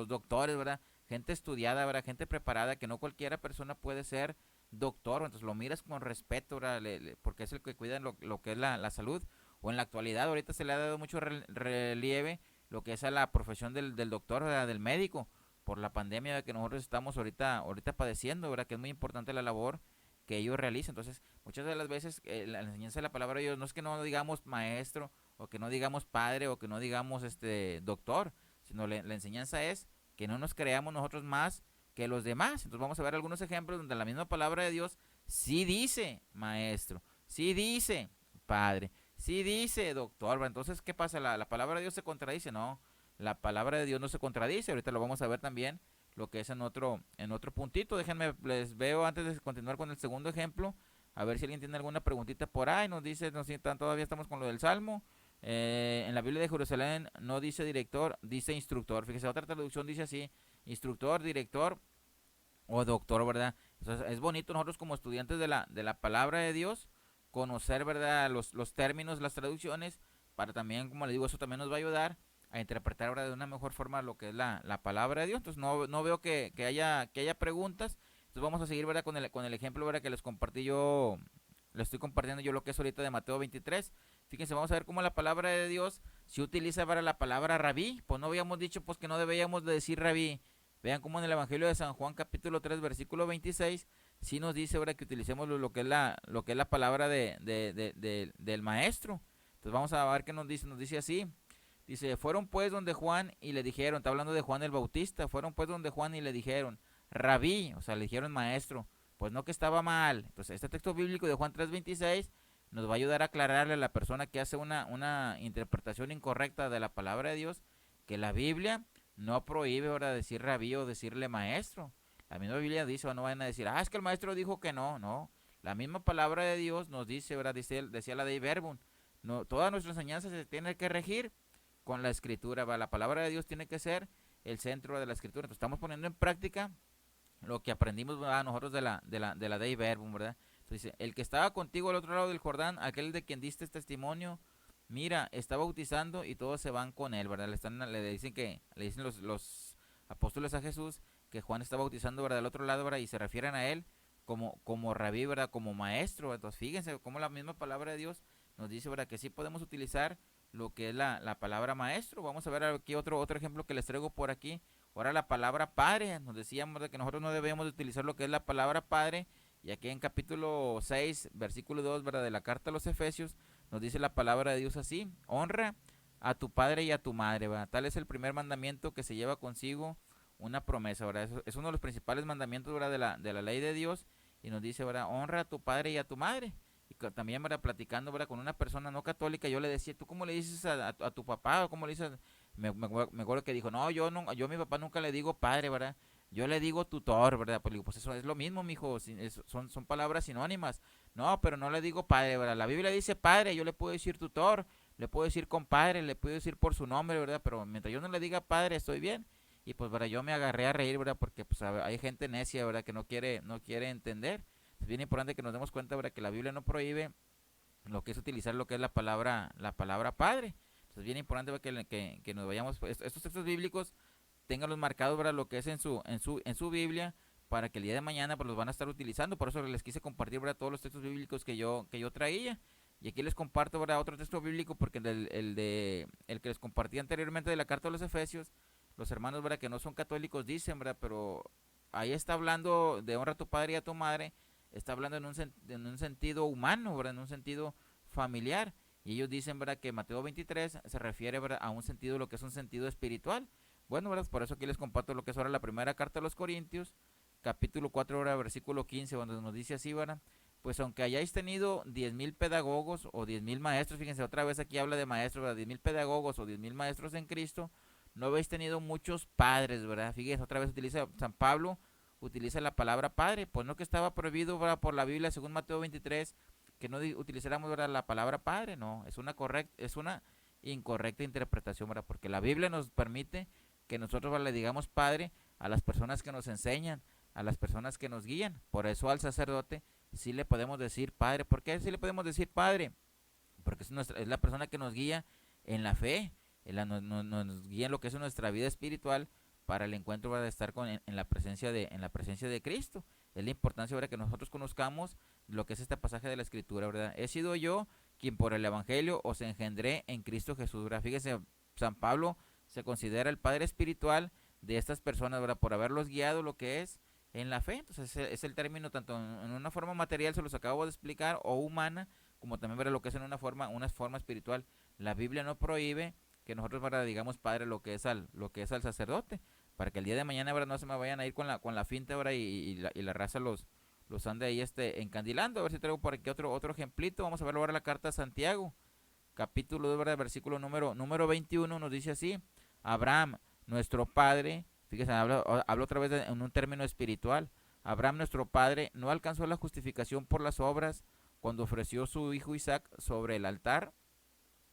doctores, ¿verdad? Gente estudiada, ¿verdad? Gente preparada, que no cualquiera persona puede ser doctor, entonces lo miras con respeto, ¿verdad? Porque es el que cuida lo que es la salud. O en la actualidad, ahorita se le ha dado mucho relieve lo que es a la profesión del doctor, ¿verdad? Del médico, por la pandemia que nosotros estamos ahorita padeciendo, ¿verdad? Que es muy importante la labor que ellos realizan. Entonces, muchas de las veces la enseñanza de la palabra de Dios no es que no digamos maestro, o que no digamos padre, o que no digamos doctor, sino la enseñanza es que no nos creamos nosotros más que los demás. Entonces vamos a ver algunos ejemplos donde la misma palabra de Dios sí dice maestro, sí dice padre, sí dice doctor, ¿verdad? Entonces, ¿qué pasa? ¿La palabra de Dios se contradice? No, la palabra de Dios no se contradice. Ahorita lo vamos a ver también lo que es en otro puntito. Déjenme, les veo antes de continuar con el segundo ejemplo, a ver si alguien tiene alguna preguntita por ahí. Nos dice, todavía estamos con lo del Salmo. En la Biblia de Jerusalén no dice director, dice instructor. Fíjese, otra traducción dice así, instructor, director o doctor, ¿verdad? Entonces es bonito nosotros como estudiantes de la palabra de Dios conocer, ¿verdad? Los términos, las traducciones, para también, como le digo, eso también nos va a ayudar a interpretar ahora de una mejor forma lo que es la palabra de Dios. Entonces no veo que haya preguntas. Entonces vamos a seguir, ¿verdad? Con el ejemplo, ¿verdad? Que les estoy compartiendo yo lo que es ahorita de Mateo 23. Fíjense, vamos a ver cómo la palabra de Dios se utiliza para la palabra rabí. Pues no habíamos dicho pues que no debíamos de decir rabí, Vean cómo en el Evangelio de San Juan capítulo 3 versículo 26 sí nos dice ahora que utilicemos lo que es la palabra del maestro. Entonces vamos a ver qué nos dice así. Dice, fueron pues donde Juan y le dijeron, está hablando de Juan el Bautista, fueron pues donde Juan y le dijeron, rabí, o sea, le dijeron maestro, pues no que estaba mal. Entonces este texto bíblico de Juan 3:26 nos va a ayudar a aclararle a la persona que hace una interpretación incorrecta de la palabra de Dios, que la Biblia no prohíbe ahora decir rabí o decirle maestro. La misma Biblia dice, o no vayan a decir, es que el maestro dijo que no, no. La misma palabra de Dios nos dice, ¿verdad? Decía la Dei Verbum, no, toda nuestra enseñanza se tiene que regir con la escritura, ¿va? La palabra de Dios tiene que ser el centro de la escritura. Entonces estamos poniendo en práctica lo que aprendimos, ¿verdad? Nosotros de la Dei Verbum, ¿verdad? Entonces dice, el que estaba contigo al otro lado del Jordán, aquel de quien diste testimonio, mira, está bautizando y todos se van con él, ¿verdad? Le dicen los apóstoles a Jesús que Juan está bautizando, ¿verdad? Del otro lado, ¿verdad? Y se refieren a él como rabí, ¿verdad? Como maestro. Entonces fíjense cómo la misma palabra de Dios nos dice, ¿verdad? Que sí podemos utilizar lo que es la palabra maestro. Vamos a ver aquí otro ejemplo que les traigo por aquí. Ahora la palabra padre, nos decíamos de que nosotros no debemos utilizar lo que es la palabra padre, y aquí en capítulo 6, versículo 2, ¿verdad? De la carta a los Efesios, nos dice la palabra de Dios así, honra a tu padre y a tu madre, ¿verdad? Tal es el primer mandamiento que se lleva consigo una promesa, ¿verdad? Es uno de los principales mandamientos, ¿verdad? De la ley de Dios, y nos dice, ¿verdad? Honra a tu padre y a tu madre. Y también, ¿verdad? Platicando, ¿verdad? Con una persona no católica, yo le decía, ¿tú cómo le dices a tu papá? ¿O cómo le dices? Me acuerdo que dijo, no, yo a mi papá nunca le digo padre, ¿verdad? Yo le digo tutor, ¿verdad? Pues, digo, pues eso es lo mismo, mijo, son palabras sinónimas. No, pero no le digo padre, ¿verdad? La Biblia dice padre, yo le puedo decir tutor, le puedo decir compadre, le puedo decir por su nombre, ¿verdad? Pero mientras yo no le diga padre, estoy bien. Y pues, ¿verdad? Yo me agarré a reír, ¿verdad? Porque pues hay gente necia, ¿verdad? Que no quiere entender. Es bien importante que nos demos cuenta, ¿verdad? Que la Biblia no prohíbe lo que es utilizar lo que es la palabra padre. Entonces es bien importante, ¿verdad? Que nos vayamos, pues, estos textos bíblicos, ténganlos marcados, ¿verdad? Lo que es en su Biblia, para que el día de mañana pues los van a estar utilizando. Por eso les quise compartir, ¿verdad? Todos los textos bíblicos que yo traía. Y aquí les comparto, ¿verdad? Otro texto bíblico, porque el que les compartí anteriormente de la carta de los Efesios, los hermanos, ¿verdad? Que no son católicos dicen, ¿verdad? Pero ahí está hablando de honra a tu padre y a tu madre, está hablando en un sentido humano, ¿verdad? En un sentido familiar. Y ellos dicen, ¿verdad? Que Mateo 23 se refiere, ¿verdad? A un sentido, lo que es un sentido espiritual. Bueno, ¿verdad? Por eso aquí les comparto lo que es ahora la primera carta a los Corintios, capítulo 4, ¿verdad? Versículo 15, donde nos dice así, ¿verdad? Pues aunque hayáis tenido 10,000 pedagogos o 10,000 maestros, fíjense, otra vez aquí habla de maestros, ¿verdad? 10,000 pedagogos o 10,000 maestros en Cristo, no habéis tenido muchos padres, ¿verdad? Fíjense, otra vez utiliza San Pablo, utiliza la palabra padre, pues no que estaba prohibido, ¿verdad? Por la Biblia, según Mateo 23, que no utilizáramos, ¿verdad? La palabra padre, no, es una incorrecta interpretación, ¿verdad? Porque la Biblia nos permite que nosotros, ¿verdad? Le digamos padre a las personas que nos enseñan, a las personas que nos guían. Por eso al sacerdote sí le podemos decir padre. ¿Por qué sí le podemos decir padre? Porque es la persona que nos guía en la fe, nos guía en lo que es nuestra vida espiritual, para el encuentro, ¿verdad? De estar en la presencia de Cristo. Es la importancia, ¿verdad? Que nosotros conozcamos lo que es este pasaje de la Escritura, ¿verdad? He sido yo quien por el Evangelio os engendré en Cristo Jesús, ¿verdad? Fíjese, San Pablo se considera el padre espiritual de estas personas, ¿verdad? Por haberlos guiado lo que es en la fe. Entonces es el término tanto en una forma material, se los acabo de explicar, o humana, como también, ¿verdad? Lo que es en una forma espiritual. La Biblia no prohíbe que nosotros, ¿verdad? Digamos padre lo que es al sacerdote, para que el día de mañana, ¿verdad? No se me vayan a ir con la finta, ¿verdad? Y la raza los ande ahí encandilando. A ver si traigo por aquí otro ejemplito. Vamos a ver ahora la carta a Santiago, capítulo 2, ¿verdad? Versículo número 21, nos dice así: Abraham, nuestro padre, fíjese, habla otra vez en un término espiritual. Abraham, nuestro padre, no alcanzó la justificación por las obras cuando ofreció su hijo Isaac sobre el altar.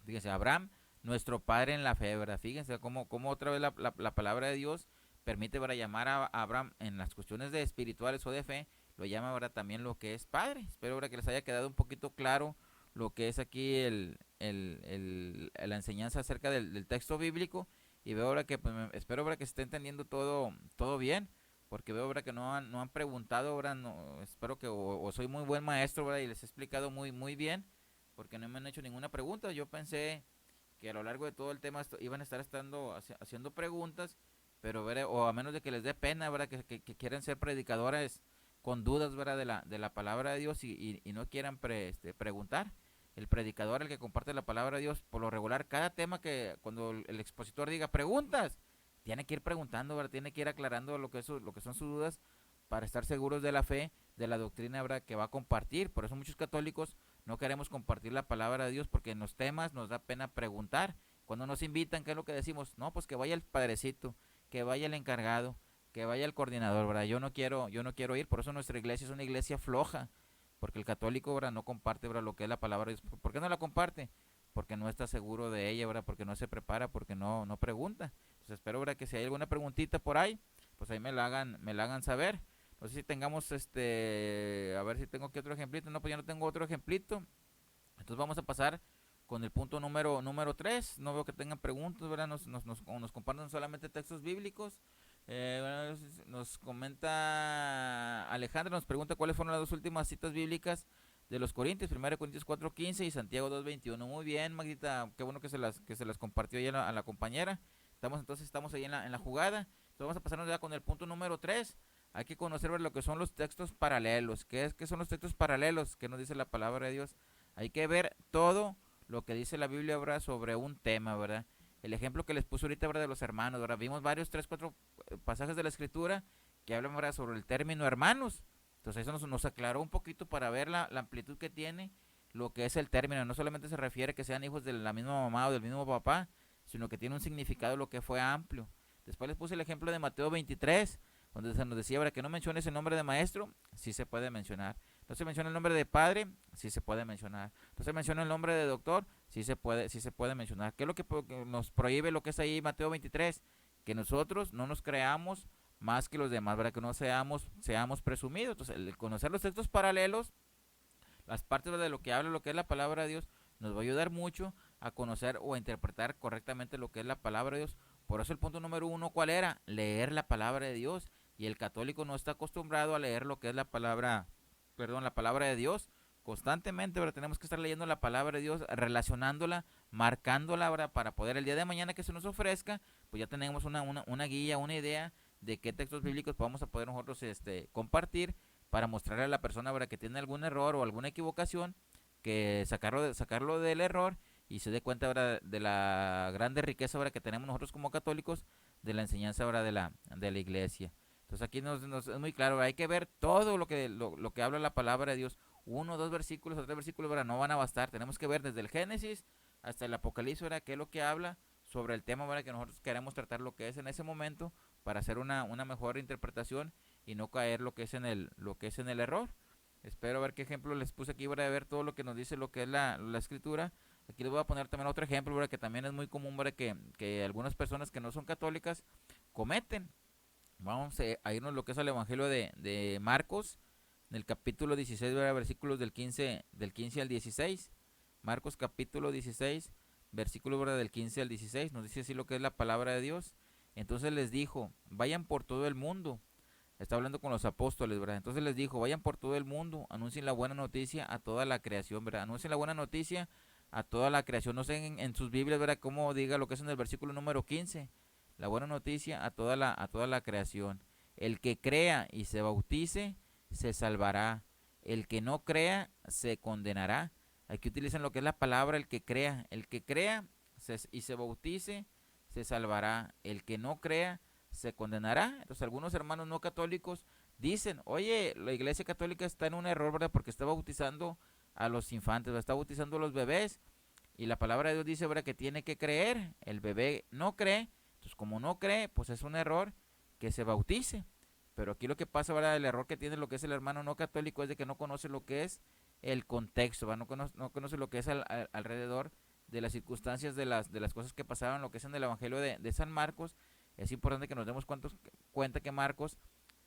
Fíjense, Abraham, nuestro padre en la fe, ¿verdad? Fíjense cómo otra vez la palabra de Dios permite, para llamar a Abraham en las cuestiones de espirituales o de fe, lo llama ahora también lo que es padre. Espero ahora que les haya quedado un poquito claro lo que es aquí la enseñanza acerca del texto bíblico. Y veo ahora que, pues, espero ahora que se esté entendiendo todo bien, porque veo ahora que no han preguntado, ahora no, espero que o soy muy buen maestro, ¿verdad? Y les he explicado muy bien, porque no me han hecho ninguna pregunta. Yo pensé que a lo largo de todo el tema iban a estar haciendo preguntas, pero ¿verdad? O a menos de que les dé pena, ¿verdad? Que quieren ser predicadores con dudas, ¿verdad? De la palabra de Dios y no quieran preguntar. El predicador, el que comparte la palabra de Dios, por lo regular, cada tema que cuando el expositor diga preguntas, tiene que ir preguntando, ¿verdad? Tiene que ir aclarando lo que son sus dudas para estar seguros de la fe, de la doctrina, ¿verdad? Que va a compartir. Por eso muchos católicos no queremos compartir la palabra de Dios porque en los temas nos da pena preguntar. Cuando nos invitan, ¿qué es lo que decimos? No, pues que vaya el padrecito, que vaya el encargado, que vaya el coordinador, ¿verdad? Yo no quiero ir, por eso nuestra iglesia es una iglesia floja, porque el católico, ¿verdad? No comparte, ¿verdad? Lo que es la palabra de Dios. ¿Por qué no la comparte? Porque no está seguro de ella, ¿verdad? Porque no se prepara, porque no pregunta. Entonces espero, ¿verdad? Que si hay alguna preguntita por ahí, pues ahí me la hagan saber. No sé si tengamos a ver si tengo aquí otro ejemplito. No, pues ya no tengo otro ejemplito. Entonces vamos a pasar con el punto número 3. No veo que tengan preguntas, ¿verdad? Nos comparten solamente textos bíblicos. Bueno, nos comenta Alejandra, nos pregunta cuáles fueron las dos últimas citas bíblicas de los Corintios, 1 Corintios 4:15 y Santiago 2:21. Muy bien, Magdita, qué bueno que se las compartió ahí a la compañera. Estamos ahí en la jugada. Entonces vamos a pasarnos ya con el punto número 3. Hay que conocer, ¿verdad? Lo que son los textos paralelos. ¿Qué son los textos paralelos? ¿Qué nos dice la palabra de Dios? Hay que ver todo lo que dice la Biblia, ¿verdad? Sobre un tema, ¿verdad? El ejemplo que les puse ahorita, ¿verdad? De los hermanos, ¿verdad? Vimos varios, 3, 4 pasajes de la Escritura que hablan, ¿verdad? Sobre el término hermanos. Entonces eso nos aclaró un poquito para ver la amplitud que tiene lo que es el término. No solamente se refiere a que sean hijos de la misma mamá o del mismo papá, sino que tiene un significado lo que fue amplio. Después les puse el ejemplo de Mateo 23, donde se nos decía, ¿verdad? Que no menciones el nombre de maestro, sí se puede mencionar. No se menciona el nombre de padre, sí se puede mencionar. No se menciona el nombre de doctor, sí se puede mencionar. ¿Qué es lo que nos prohíbe lo que es ahí Mateo 23? Que nosotros no nos creamos más que los demás, ¿verdad? Que no seamos presumidos. Entonces, el conocer los textos paralelos, las partes, ¿verdad? De lo que habla, lo que es la palabra de Dios, nos va a ayudar mucho a conocer o a interpretar correctamente lo que es la palabra de Dios. Por eso el punto número 1, ¿cuál era? Leer la palabra de Dios. Y el católico no está acostumbrado a leer lo que es la palabra de Dios. Constantemente, ¿verdad? Tenemos que estar leyendo la palabra de Dios, relacionándola, marcándola, ¿verdad? Para poder el día de mañana que se nos ofrezca, pues ya tenemos una guía, una idea de qué textos bíblicos vamos a poder nosotros compartir para mostrarle a la persona, ¿verdad? Que tiene algún error o alguna equivocación, que sacarlo del error y se dé cuenta, ¿verdad? De la grande riqueza, ¿verdad? Que tenemos nosotros como católicos de la enseñanza, ¿verdad? De la iglesia. Entonces aquí es muy claro, ¿verdad? Hay que ver todo lo que habla la palabra de Dios. 1, 2 versículos o 3 versículos, ¿verdad? No van a bastar. Tenemos que ver desde el Génesis hasta el Apocalipsis, ¿verdad? Qué es lo que habla sobre el tema, ¿verdad? Que nosotros queremos tratar lo que es en ese momento para hacer una mejor interpretación y no caer lo que es en el error. Espero ver qué ejemplo les puse aquí, ¿verdad? De ver todo lo que nos dice lo que es la escritura. Aquí les voy a poner también otro ejemplo, ¿verdad? Que también es muy común, ¿verdad? Que algunas personas que no son católicas cometen. Vamos a irnos lo que es el Evangelio de Marcos, en el capítulo 16, ¿verdad? Versículos del 15 al 16. Marcos capítulo 16, versículos, ¿verdad? Del 15 al 16. Nos dice así lo que es la palabra de Dios. Entonces les dijo, vayan por todo el mundo. Está hablando con los apóstoles, ¿verdad? Entonces les dijo, vayan por todo el mundo, anuncien la buena noticia a toda la creación, ¿verdad? Anuncien la buena noticia a toda la creación. No sé en sus Biblias, ¿verdad? Cómo diga lo que es en el versículo número 15. La buena noticia a toda la creación. El que crea y se bautice, se salvará. El que no crea, se condenará. Aquí utilizan lo que es la palabra el que crea. El que crea y se bautice, se salvará. El que no crea, se condenará. Entonces algunos hermanos no católicos dicen, oye, la iglesia católica está en un error, ¿verdad? Porque está bautizando a los infantes, ¿verdad? Está bautizando a los bebés. Y la palabra de Dios dice, ¿verdad? Que tiene que creer. El bebé no cree. Entonces como no cree, pues es un error que se bautice. Pero aquí lo que pasa, ¿verdad? El error que tiene lo que es el hermano no católico es de que no conoce lo que es el contexto, ¿verdad? No conoce lo que es alrededor de las circunstancias de las cosas que pasaban, lo que es en el Evangelio de San Marcos. Es importante que nos demos cuenta que Marcos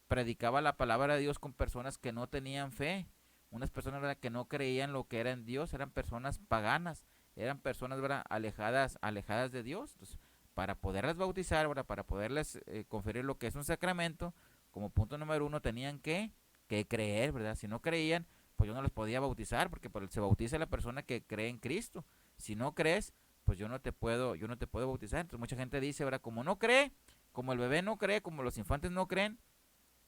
predicaba la palabra de Dios con personas que no tenían fe. Unas personas, ¿verdad? Que no creían lo que era en Dios, eran personas paganas, eran personas, ¿verdad? Alejadas de Dios. Entonces, para poderlas bautizar, ¿verdad? Para poderles conferir lo que es un sacramento, como punto número 1 tenían que creer, ¿verdad? Si no creían, pues yo no les podía bautizar, porque se bautiza la persona que cree en Cristo. Si no crees, pues yo no te puedo bautizar. Entonces mucha gente dice, ¿verdad? Como no cree, como el bebé no cree, como los infantes no creen,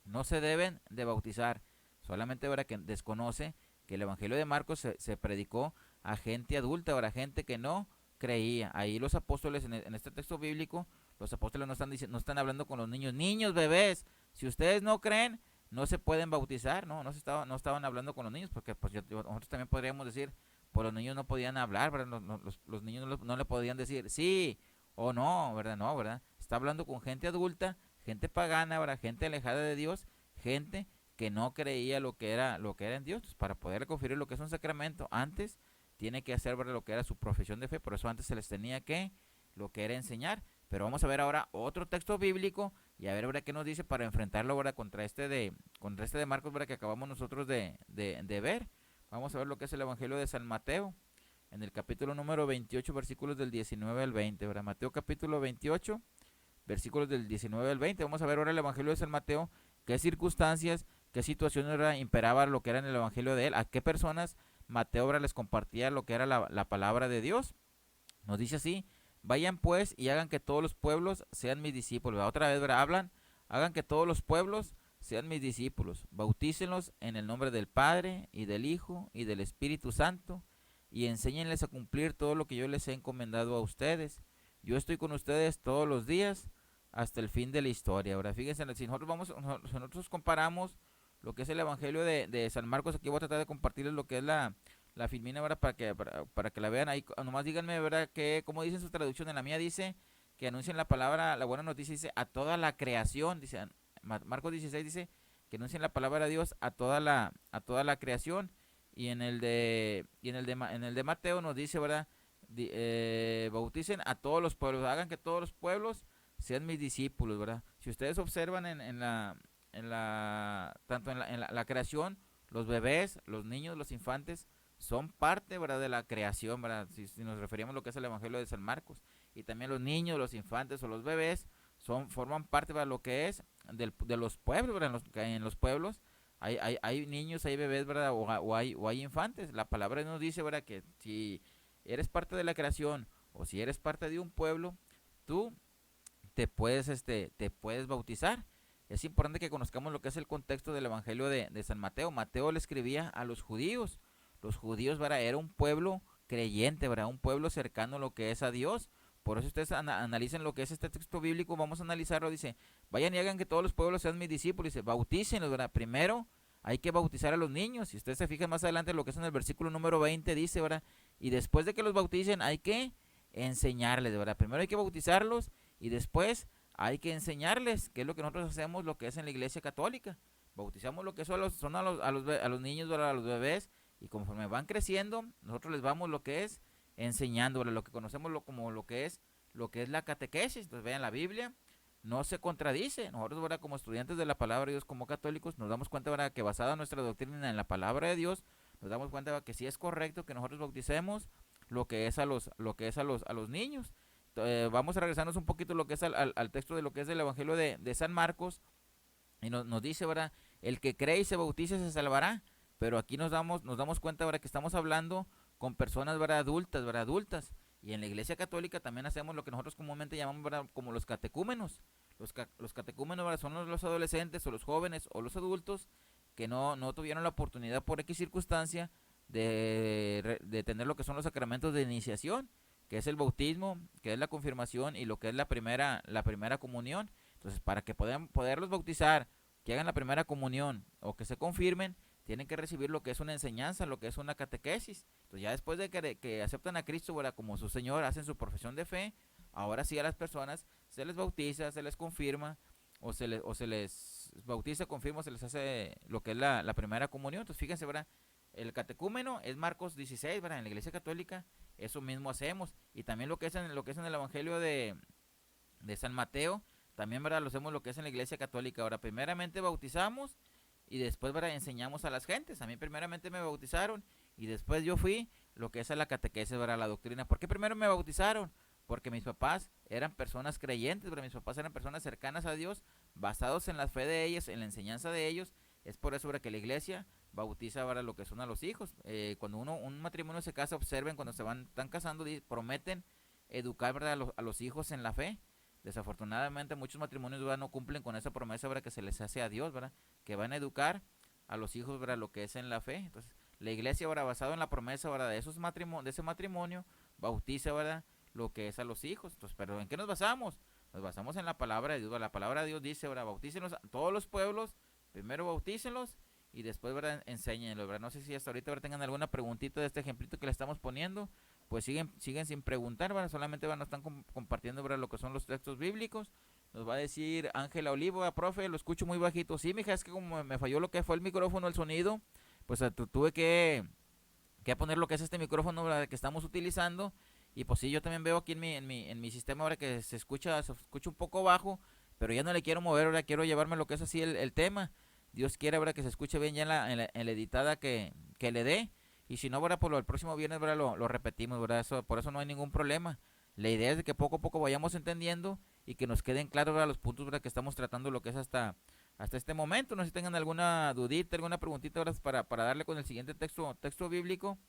no se deben de bautizar. Solamente ahora que desconoce que el Evangelio de Marcos se predicó a gente adulta, ahora gente que no creía. Ahí los apóstoles, en este texto bíblico, los apóstoles no están hablando con los niños. Niños, bebés, si ustedes no creen, no se pueden bautizar. No estaban hablando con los niños, porque pues nosotros también podríamos decir, pues los niños no podían hablar, ¿verdad? Los niños no le podían decir sí o no, ¿verdad? No, ¿verdad? Está hablando con gente adulta, gente pagana, ¿verdad? Gente alejada de Dios, gente que no creía lo que era en Dios. Entonces, para poder conferir lo que es un sacramento, antes tiene que hacer, ¿verdad?, lo que era su profesión de fe. Por eso antes se les tenía que lo que era enseñar. Pero vamos a ver ahora otro texto bíblico y a ver, ¿verdad?, qué nos dice para enfrentarlo, ¿verdad?, contra este de Marcos, ¿verdad?, que acabamos nosotros de ver. Vamos a ver lo que es el Evangelio de San Mateo, en el capítulo número 28, versículos del 19 al 20, ¿verdad? Mateo capítulo 28, versículos del 19 al 20. Vamos a ver ahora el Evangelio de San Mateo, qué circunstancias, qué situaciones, ¿verdad?, imperaba lo que era en el Evangelio de él, a qué personas Mateo, ¿verdad?, les compartía lo que era la palabra de Dios. Nos dice así: vayan pues y hagan que todos los pueblos sean mis discípulos. Otra vez, ¿verdad?, hagan que todos los pueblos sean mis discípulos. Bautícenlos en el nombre del Padre y del Hijo y del Espíritu Santo y enséñenles a cumplir todo lo que yo les he encomendado a ustedes. Yo estoy con ustedes todos los días hasta el fin de la historia. Ahora, fíjense, si nosotros comparamos lo que es el Evangelio de San Marcos, aquí voy a tratar de compartirles lo que es la filmina, ¿verdad?, para que la vean ahí. Nomás díganme, ¿verdad?, que como dice en su traducción. En la mía dice que anuncien la palabra, la buena noticia, dice a toda la creación. Dice Marcos 16, dice que anuncien la palabra de Dios a toda la creación. Y en el de Mateo nos dice, ¿verdad?, bauticen a todos los pueblos, hagan que todos los pueblos sean mis discípulos, ¿verdad? Si ustedes observan tanto en la creación, los bebés, los niños, los infantes son parte, ¿verdad?, de la creación, ¿verdad? Si nos referimos a lo que es el Evangelio de San Marcos. Y también los niños, los infantes o los bebés forman parte, ¿verdad?, de lo que es de los pueblos, ¿verdad? En los pueblos hay niños, hay bebés, ¿verdad? O hay infantes. La palabra nos dice, ¿verdad?, que si eres parte de la creación o si eres parte de un pueblo, tú te puedes bautizar. Es importante que conozcamos lo que es el contexto del Evangelio de San Mateo. Mateo le escribía a los judíos. Los judíos, ¿verdad?, era un pueblo creyente, ¿verdad?, un pueblo cercano a lo que es a Dios. Por eso ustedes analicen lo que es este texto bíblico. Vamos a analizarlo. Dice: vayan y hagan que todos los pueblos sean mis discípulos. Dice: bautícenlos, ¿verdad? Primero hay que bautizar a los niños. Si ustedes se fijan más adelante lo que es en el versículo número 20, dice, ¿verdad? Y después de que los bauticen hay que enseñarles, ¿verdad? Primero hay que bautizarlos y después hay que enseñarles, que es lo que nosotros hacemos, lo que es en la iglesia católica. Bautizamos lo que son a los niños, ¿verdad?, a los bebés, y conforme van creciendo, nosotros les vamos lo que es enseñando, ¿verdad?, lo que conocemos como lo que es la catequesis. Entonces, vean, la Biblia no se contradice. Nosotros, ¿verdad?, como estudiantes de la palabra de Dios, como católicos, nos damos cuenta, ¿verdad?, que basada nuestra doctrina en la palabra de Dios, nos damos cuenta, ¿verdad?, que sí es correcto que nosotros bauticemos lo que es a los niños. Vamos a regresarnos un poquito lo que es al texto de lo que es del Evangelio de San Marcos, y nos dice, ¿verdad?, el que cree y se bautice se salvará. Pero aquí nos damos cuenta, ¿verdad?, que estamos hablando con personas, ¿verdad?, adultas. Y en la Iglesia Católica también hacemos lo que nosotros comúnmente llamamos, ¿verdad?, como los catecúmenos. Los catecúmenos, ¿verdad?, son los adolescentes o los jóvenes o los adultos que no tuvieron la oportunidad por X circunstancia de tener lo que son los sacramentos de iniciación, que es el bautismo, que es la confirmación y lo que es la primera comunión. Entonces, para que puedan poderlos bautizar, que hagan la primera comunión o que se confirmen, tienen que recibir lo que es una enseñanza, lo que es una catequesis. Entonces, ya después de que aceptan a Cristo, ¿verdad?, como su Señor, hacen su profesión de fe, ahora sí a las personas se les bautiza, se les confirma, o se les bautiza, confirma, o se les hace lo que es la primera comunión. Entonces, fíjense, ¿verdad?, el catecúmeno es Marcos 16, ¿verdad? En la Iglesia Católica eso mismo hacemos. Y también lo que es en el Evangelio de San Mateo, también, ¿verdad?, lo hacemos lo que es en la Iglesia Católica. Ahora, primeramente bautizamos y después, ¿verdad?, enseñamos a las gentes. A mí primeramente me bautizaron y después yo fui lo que es a la catequesis, ¿verdad?, la doctrina. ¿Por qué primero me bautizaron? Porque mis papás eran personas creyentes, ¿verdad? Mis papás eran personas cercanas a Dios, basados en la fe de ellos, en la enseñanza de ellos. Es por eso, ¿verdad?, que la iglesia bautiza, ¿verdad?, lo que son a los hijos. Cuando un matrimonio se casa, observen, cuando están casando, prometen educar, ¿verdad?, a los hijos en la fe. Desafortunadamente muchos matrimonios, ¿verdad?, no cumplen con esa promesa, ¿verdad?, que se les hace a Dios, ¿verdad?, que van a educar a los hijos, ¿verdad?, lo que es en la fe. Entonces, la iglesia, ¿verdad?, basado en la promesa, ¿verdad?, de ese matrimonio, bautiza, ¿verdad?, lo que es a los hijos. Entonces, pero ¿en qué nos basamos? Nos basamos en la palabra de Dios, ¿verdad? La palabra de Dios dice, ¿verdad?, bautícenlos a todos los pueblos, primero bautícenlos y después, ¿verdad?, enséñenlos, ¿verdad? No sé si hasta ahorita, ¿verdad?, tengan alguna preguntita de este ejemplito que le estamos poniendo. Pues siguen sin preguntar, ¿verdad? Solamente, ¿verdad?, nos están compartiendo, ¿verdad?, lo que son los textos bíblicos. Nos va a decir Ángela Olivo, profe, lo escucho muy bajito. Sí, mija, es que como me falló lo que fue el micrófono, el sonido, pues tuve que poner lo que es este micrófono, ¿verdad?, que estamos utilizando. Y pues sí, yo también veo aquí en mi sistema ahora que se escucha un poco bajo, pero ya no le quiero mover, ahora quiero llevarme lo que es así el tema. Dios quiere, ¿verdad?, que se escuche bien ya en la editada que le dé. Y si no, ¿verdad?, por el próximo viernes, ¿verdad?, lo repetimos, ¿verdad? Por eso no hay ningún problema. La idea es de que poco a poco vayamos entendiendo y que nos queden claros, ¿verdad?, los puntos, ¿verdad?, que estamos tratando lo que es hasta este momento. No sé si tengan alguna dudita, alguna preguntita, ¿verdad?, para darle con el siguiente texto bíblico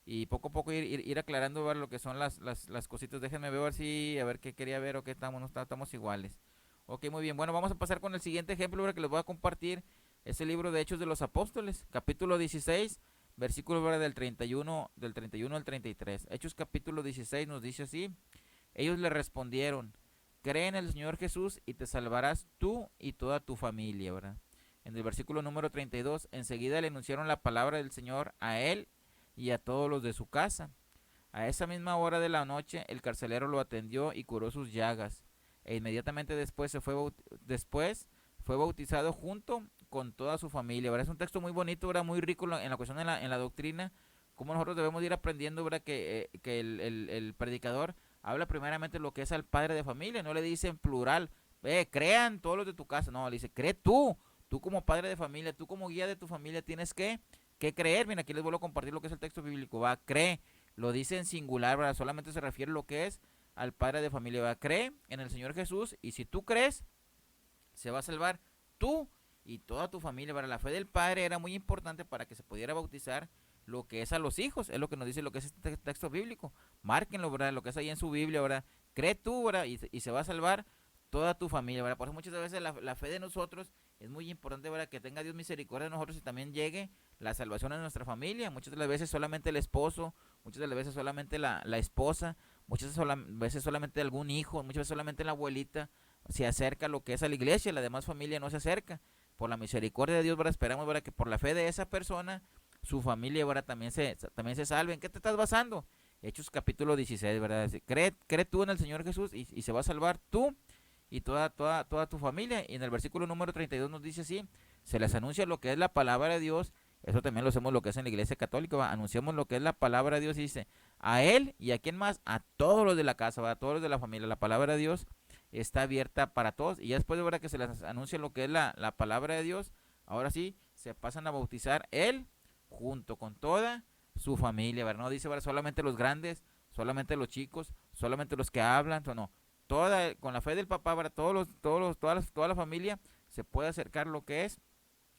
y poco a poco ir aclarando, ¿verdad?, lo que son las cositas. Déjenme ver a ver qué quería ver o qué estamos, no estamos iguales. Ok, muy bien. Bueno, vamos a pasar con el siguiente ejemplo, ¿verdad?, que les voy a compartir. Es el libro de Hechos de los Apóstoles, capítulo 16, versículo, ¿verdad?, del 31 al 33. Hechos capítulo 16 nos dice así: ellos le respondieron, cree en el Señor Jesús y te salvarás tú y toda tu familia, ¿verdad? En el versículo número 32, enseguida le anunciaron la palabra del Señor a él y a todos los de su casa. A esa misma hora de la noche, el carcelero lo atendió y curó sus llagas. E inmediatamente después fue bautizado junto con toda su familia, ¿verdad? Es un texto muy bonito, ¿verdad?, muy rico en la cuestión en la doctrina, cómo nosotros debemos ir aprendiendo, ¿verdad?, que el predicador habla primeramente lo que es al padre de familia, no le dice en plural, crean todos los de tu casa, no, le dice, cree tú como padre de familia, tú como guía de tu familia tienes que creer. Mira, aquí les vuelvo a compartir lo que es el texto bíblico, va, cree, lo dice en singular, ¿verdad?, solamente se refiere a lo que es al padre de familia, va, cree en el Señor Jesús y si tú crees, se va a salvar tú y toda tu familia, ¿verdad? La fe del padre era muy importante para que se pudiera bautizar lo que es a los hijos, es lo que nos dice lo que es este texto bíblico. Márquenlo, ¿verdad?, lo que es ahí en su Biblia, ¿verdad? Cree tú, ¿verdad?, y se va a salvar toda tu familia, ¿verdad? Por eso muchas veces la fe de nosotros es muy importante, ¿verdad?, que tenga Dios misericordia de nosotros y también llegue la salvación a nuestra familia. Muchas de las veces solamente el esposo, muchas de las veces solamente la esposa, muchas veces solamente algún hijo, muchas veces solamente la abuelita se acerca a lo que es a la iglesia, la demás familia no se acerca. Por la misericordia de Dios, ¿verdad?, esperamos, ¿verdad?, que por la fe de esa persona, su familia, ¿verdad?, también se salve. ¿En qué te estás basando? Hechos capítulo 16, ¿verdad? Cree tú en el Señor Jesús y se va a salvar tú y toda tu familia. Y en el versículo número 32 nos dice así: se les anuncia lo que es la palabra de Dios. Eso también lo hacemos lo que es en la iglesia católica, ¿va? Anunciamos lo que es la palabra de Dios y dice, a él y a quién más, a todos los de la casa, ¿va?, a todos los de la familia. La palabra de Dios está abierta para todos. Y ya después de verdad que se les anuncia lo que es la palabra de Dios, ahora sí se pasan a bautizar él junto con toda su familia, ¿verdad? No dice, ¿verdad?, solamente los grandes, solamente los chicos, solamente los que hablan, no, con la fe del papá, ¿verdad?, toda la familia se puede acercar lo que es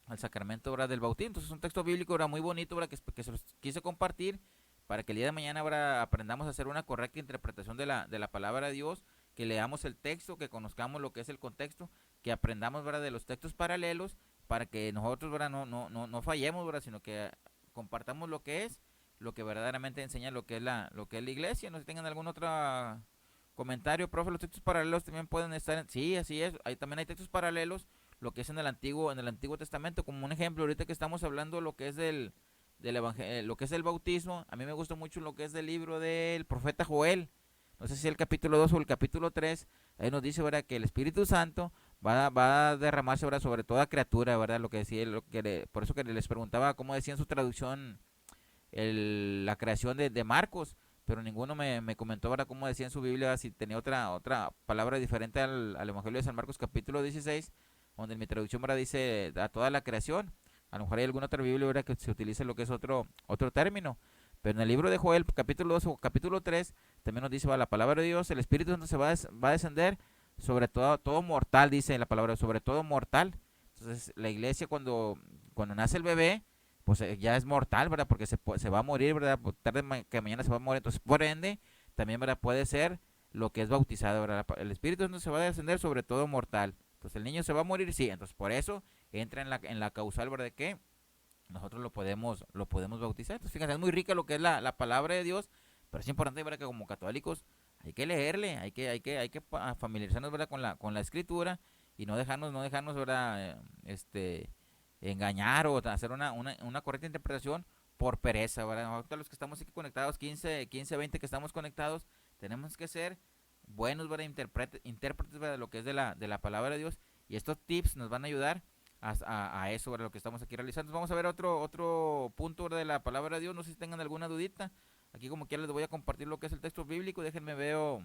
al sacramento, ¿verdad?, del bautismo. Entonces es un texto bíblico, ¿verdad?, muy bonito, ¿verdad?, que se los quise compartir para que el día de mañana, ¿verdad?, aprendamos a hacer una correcta interpretación de la palabra de Dios, que leamos el texto, que conozcamos lo que es el contexto, que aprendamos, ¿verdad?, de los textos paralelos, para que nosotros, ¿verdad?, no fallemos, ¿verdad?, sino que compartamos lo que verdaderamente enseña lo que es la iglesia. No sé si tengan algún otro comentario, profe. Los textos paralelos también pueden estar sí, así es, también hay textos paralelos, lo que es en el Antiguo Testamento, como un ejemplo, ahorita que estamos hablando lo que es del evangelio, lo que es el bautismo. A mí me gusta mucho lo que es del libro del profeta Joel. No sé si el capítulo 2 o el capítulo 3, ahí nos dice, ¿verdad?, que el Espíritu Santo va a derramarse, ¿verdad?, sobre toda criatura, ¿verdad? Lo que decía, por eso que les preguntaba cómo decía en su traducción la creación de Marcos, pero ninguno me comentó, ¿verdad?, cómo decía en su Biblia, si tenía otra palabra diferente al Evangelio de San Marcos capítulo 16, donde en mi traducción, ¿verdad?, dice a toda la creación. A lo mejor hay alguna otra Biblia, ¿verdad?, que se utilice lo que es otro término. Pero en el libro de Joel, capítulo 2 o capítulo 3, también nos dice, va, la palabra de Dios, el Espíritu Santo va a descender sobre todo mortal, dice la palabra, sobre todo mortal. Entonces, la iglesia cuando nace el bebé, pues ya es mortal, ¿verdad?, porque se va a morir, ¿verdad?, tarde que mañana se va a morir. Entonces, por ende, también, ¿verdad?, puede ser lo que es bautizado, ¿verdad? El Espíritu no se va a descender sobre todo mortal. Entonces el niño se va a morir, sí. Entonces por eso entra en la causal, ¿verdad? De que nosotros lo podemos bautizar. Entonces fíjense, es muy rica lo que es la palabra de Dios, pero es importante, ¿verdad? Que como católicos hay que leerle, hay que familiarizarnos, ¿verdad? Con la escritura y no dejarnos, ¿verdad? Engañar o hacer una correcta interpretación por pereza, ¿verdad? Ahorita los que estamos aquí conectados, 20 que estamos conectados, tenemos que ser buenos, ¿verdad? Intérpretes, ¿verdad? De lo que es de la palabra de Dios, y estos tips nos van a ayudar a eso, ¿verdad? Lo que estamos aquí realizando. Entonces vamos a ver otro punto, ¿verdad? De la palabra de Dios, no sé si tengan alguna dudita. Aquí como quiera les voy a compartir lo que es el texto bíblico, déjenme veo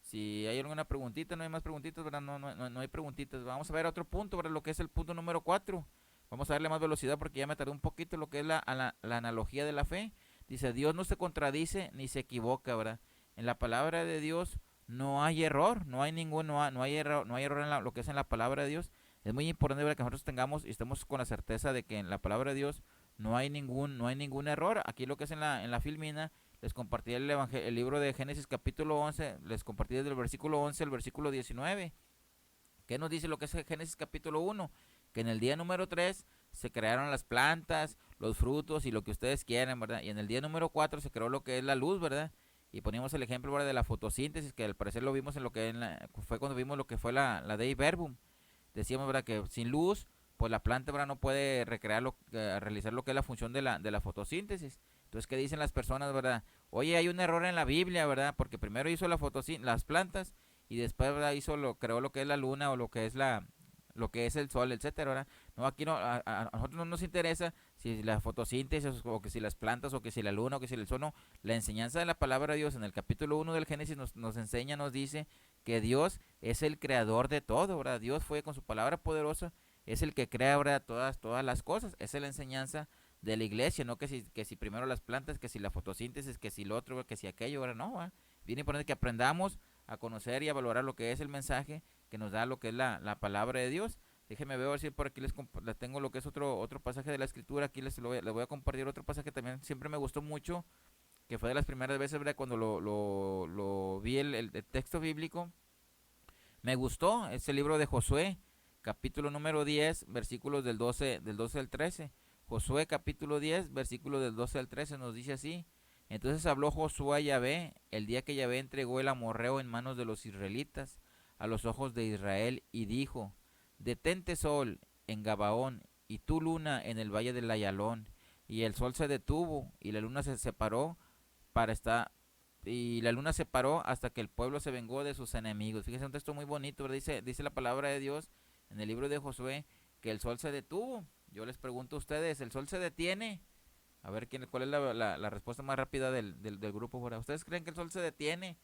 si hay alguna preguntita. No hay más preguntitas, ¿verdad? No hay preguntitas. Vamos a ver otro punto, ¿verdad? Lo que es el punto número 4. Vamos a darle más velocidad porque ya me tardé un poquito. Lo que es la analogía de la fe. Dice, Dios no se contradice ni se equivoca, ¿verdad? En la palabra de Dios no hay error, no hay error, en lo que es en la palabra de Dios. Es muy importante, ¿verdad? Que nosotros tengamos y estemos con la certeza de que en la palabra de Dios no hay ningún error. Aquí lo que es en la filmina, les compartí el libro de Génesis capítulo 11, les compartí desde el versículo 11 al versículo 19. ¿Qué nos dice lo que es Génesis capítulo 1? Que en el día número 3 se crearon las plantas, los frutos y lo que ustedes quieran, ¿verdad? Y en el día número 4 se creó lo que es la luz, ¿verdad? Y poníamos el ejemplo, ¿verdad? De la fotosíntesis, que al parecer lo vimos fue cuando vimos lo que fue la Dei Verbum. Decíamos, ¿verdad? Que sin luz, pues la planta, ¿verdad? No puede realizar lo que es la función de la fotosíntesis. Entonces, ¿qué dicen las personas, verdad? Oye, hay un error en la Biblia, ¿verdad? Porque primero hizo las plantas y después, ¿verdad? Creó lo que es la luna o lo que es el sol, etcétera, ¿verdad? No, aquí no, a nosotros no nos interesa si la fotosíntesis o que si las plantas o que si la luna o que si el sol, no. La enseñanza de la palabra de Dios en el capítulo 1 del Génesis nos enseña, nos dice que Dios es el creador de todo, ¿verdad? Dios fue con su palabra poderosa, es el que crea, ¿verdad? Todas las cosas. Esa es la enseñanza de la iglesia, no que si primero las plantas, que si la fotosíntesis, que si lo otro, que si aquello, ¿verdad? No, ¿verdad? Bien importante que aprendamos a conocer y a valorar lo que es el mensaje que nos da lo que es la palabra de Dios. Déjenme ver si por aquí les tengo lo que es otro pasaje de la escritura. Aquí les voy a compartir otro pasaje que también siempre me gustó mucho, que fue de las primeras veces, ¿verdad? Cuando lo vi el texto bíblico. Me gustó, es el libro de Josué, capítulo número 10, versículos del 12 al 13. Josué capítulo 10, versículos del 12 al 13 nos dice así. Entonces habló Josué a Yahvé el día que Yahvé entregó el amorreo en manos de los israelitas a los ojos de Israel y dijo, detente sol en Gabaón y tu luna en el valle del Ayalón. Y el sol se detuvo y la luna se separó para estar y la luna se paró hasta que el pueblo se vengó de sus enemigos. Fíjense un texto muy bonito, ¿verdad? Dice la palabra de Dios en el libro de Josué que el sol se detuvo. Yo les pregunto a ustedes, ¿el sol se detiene? A ver cuál es la respuesta más rápida del grupo. ¿Verdad? ¿Ustedes creen que el sol se detiene?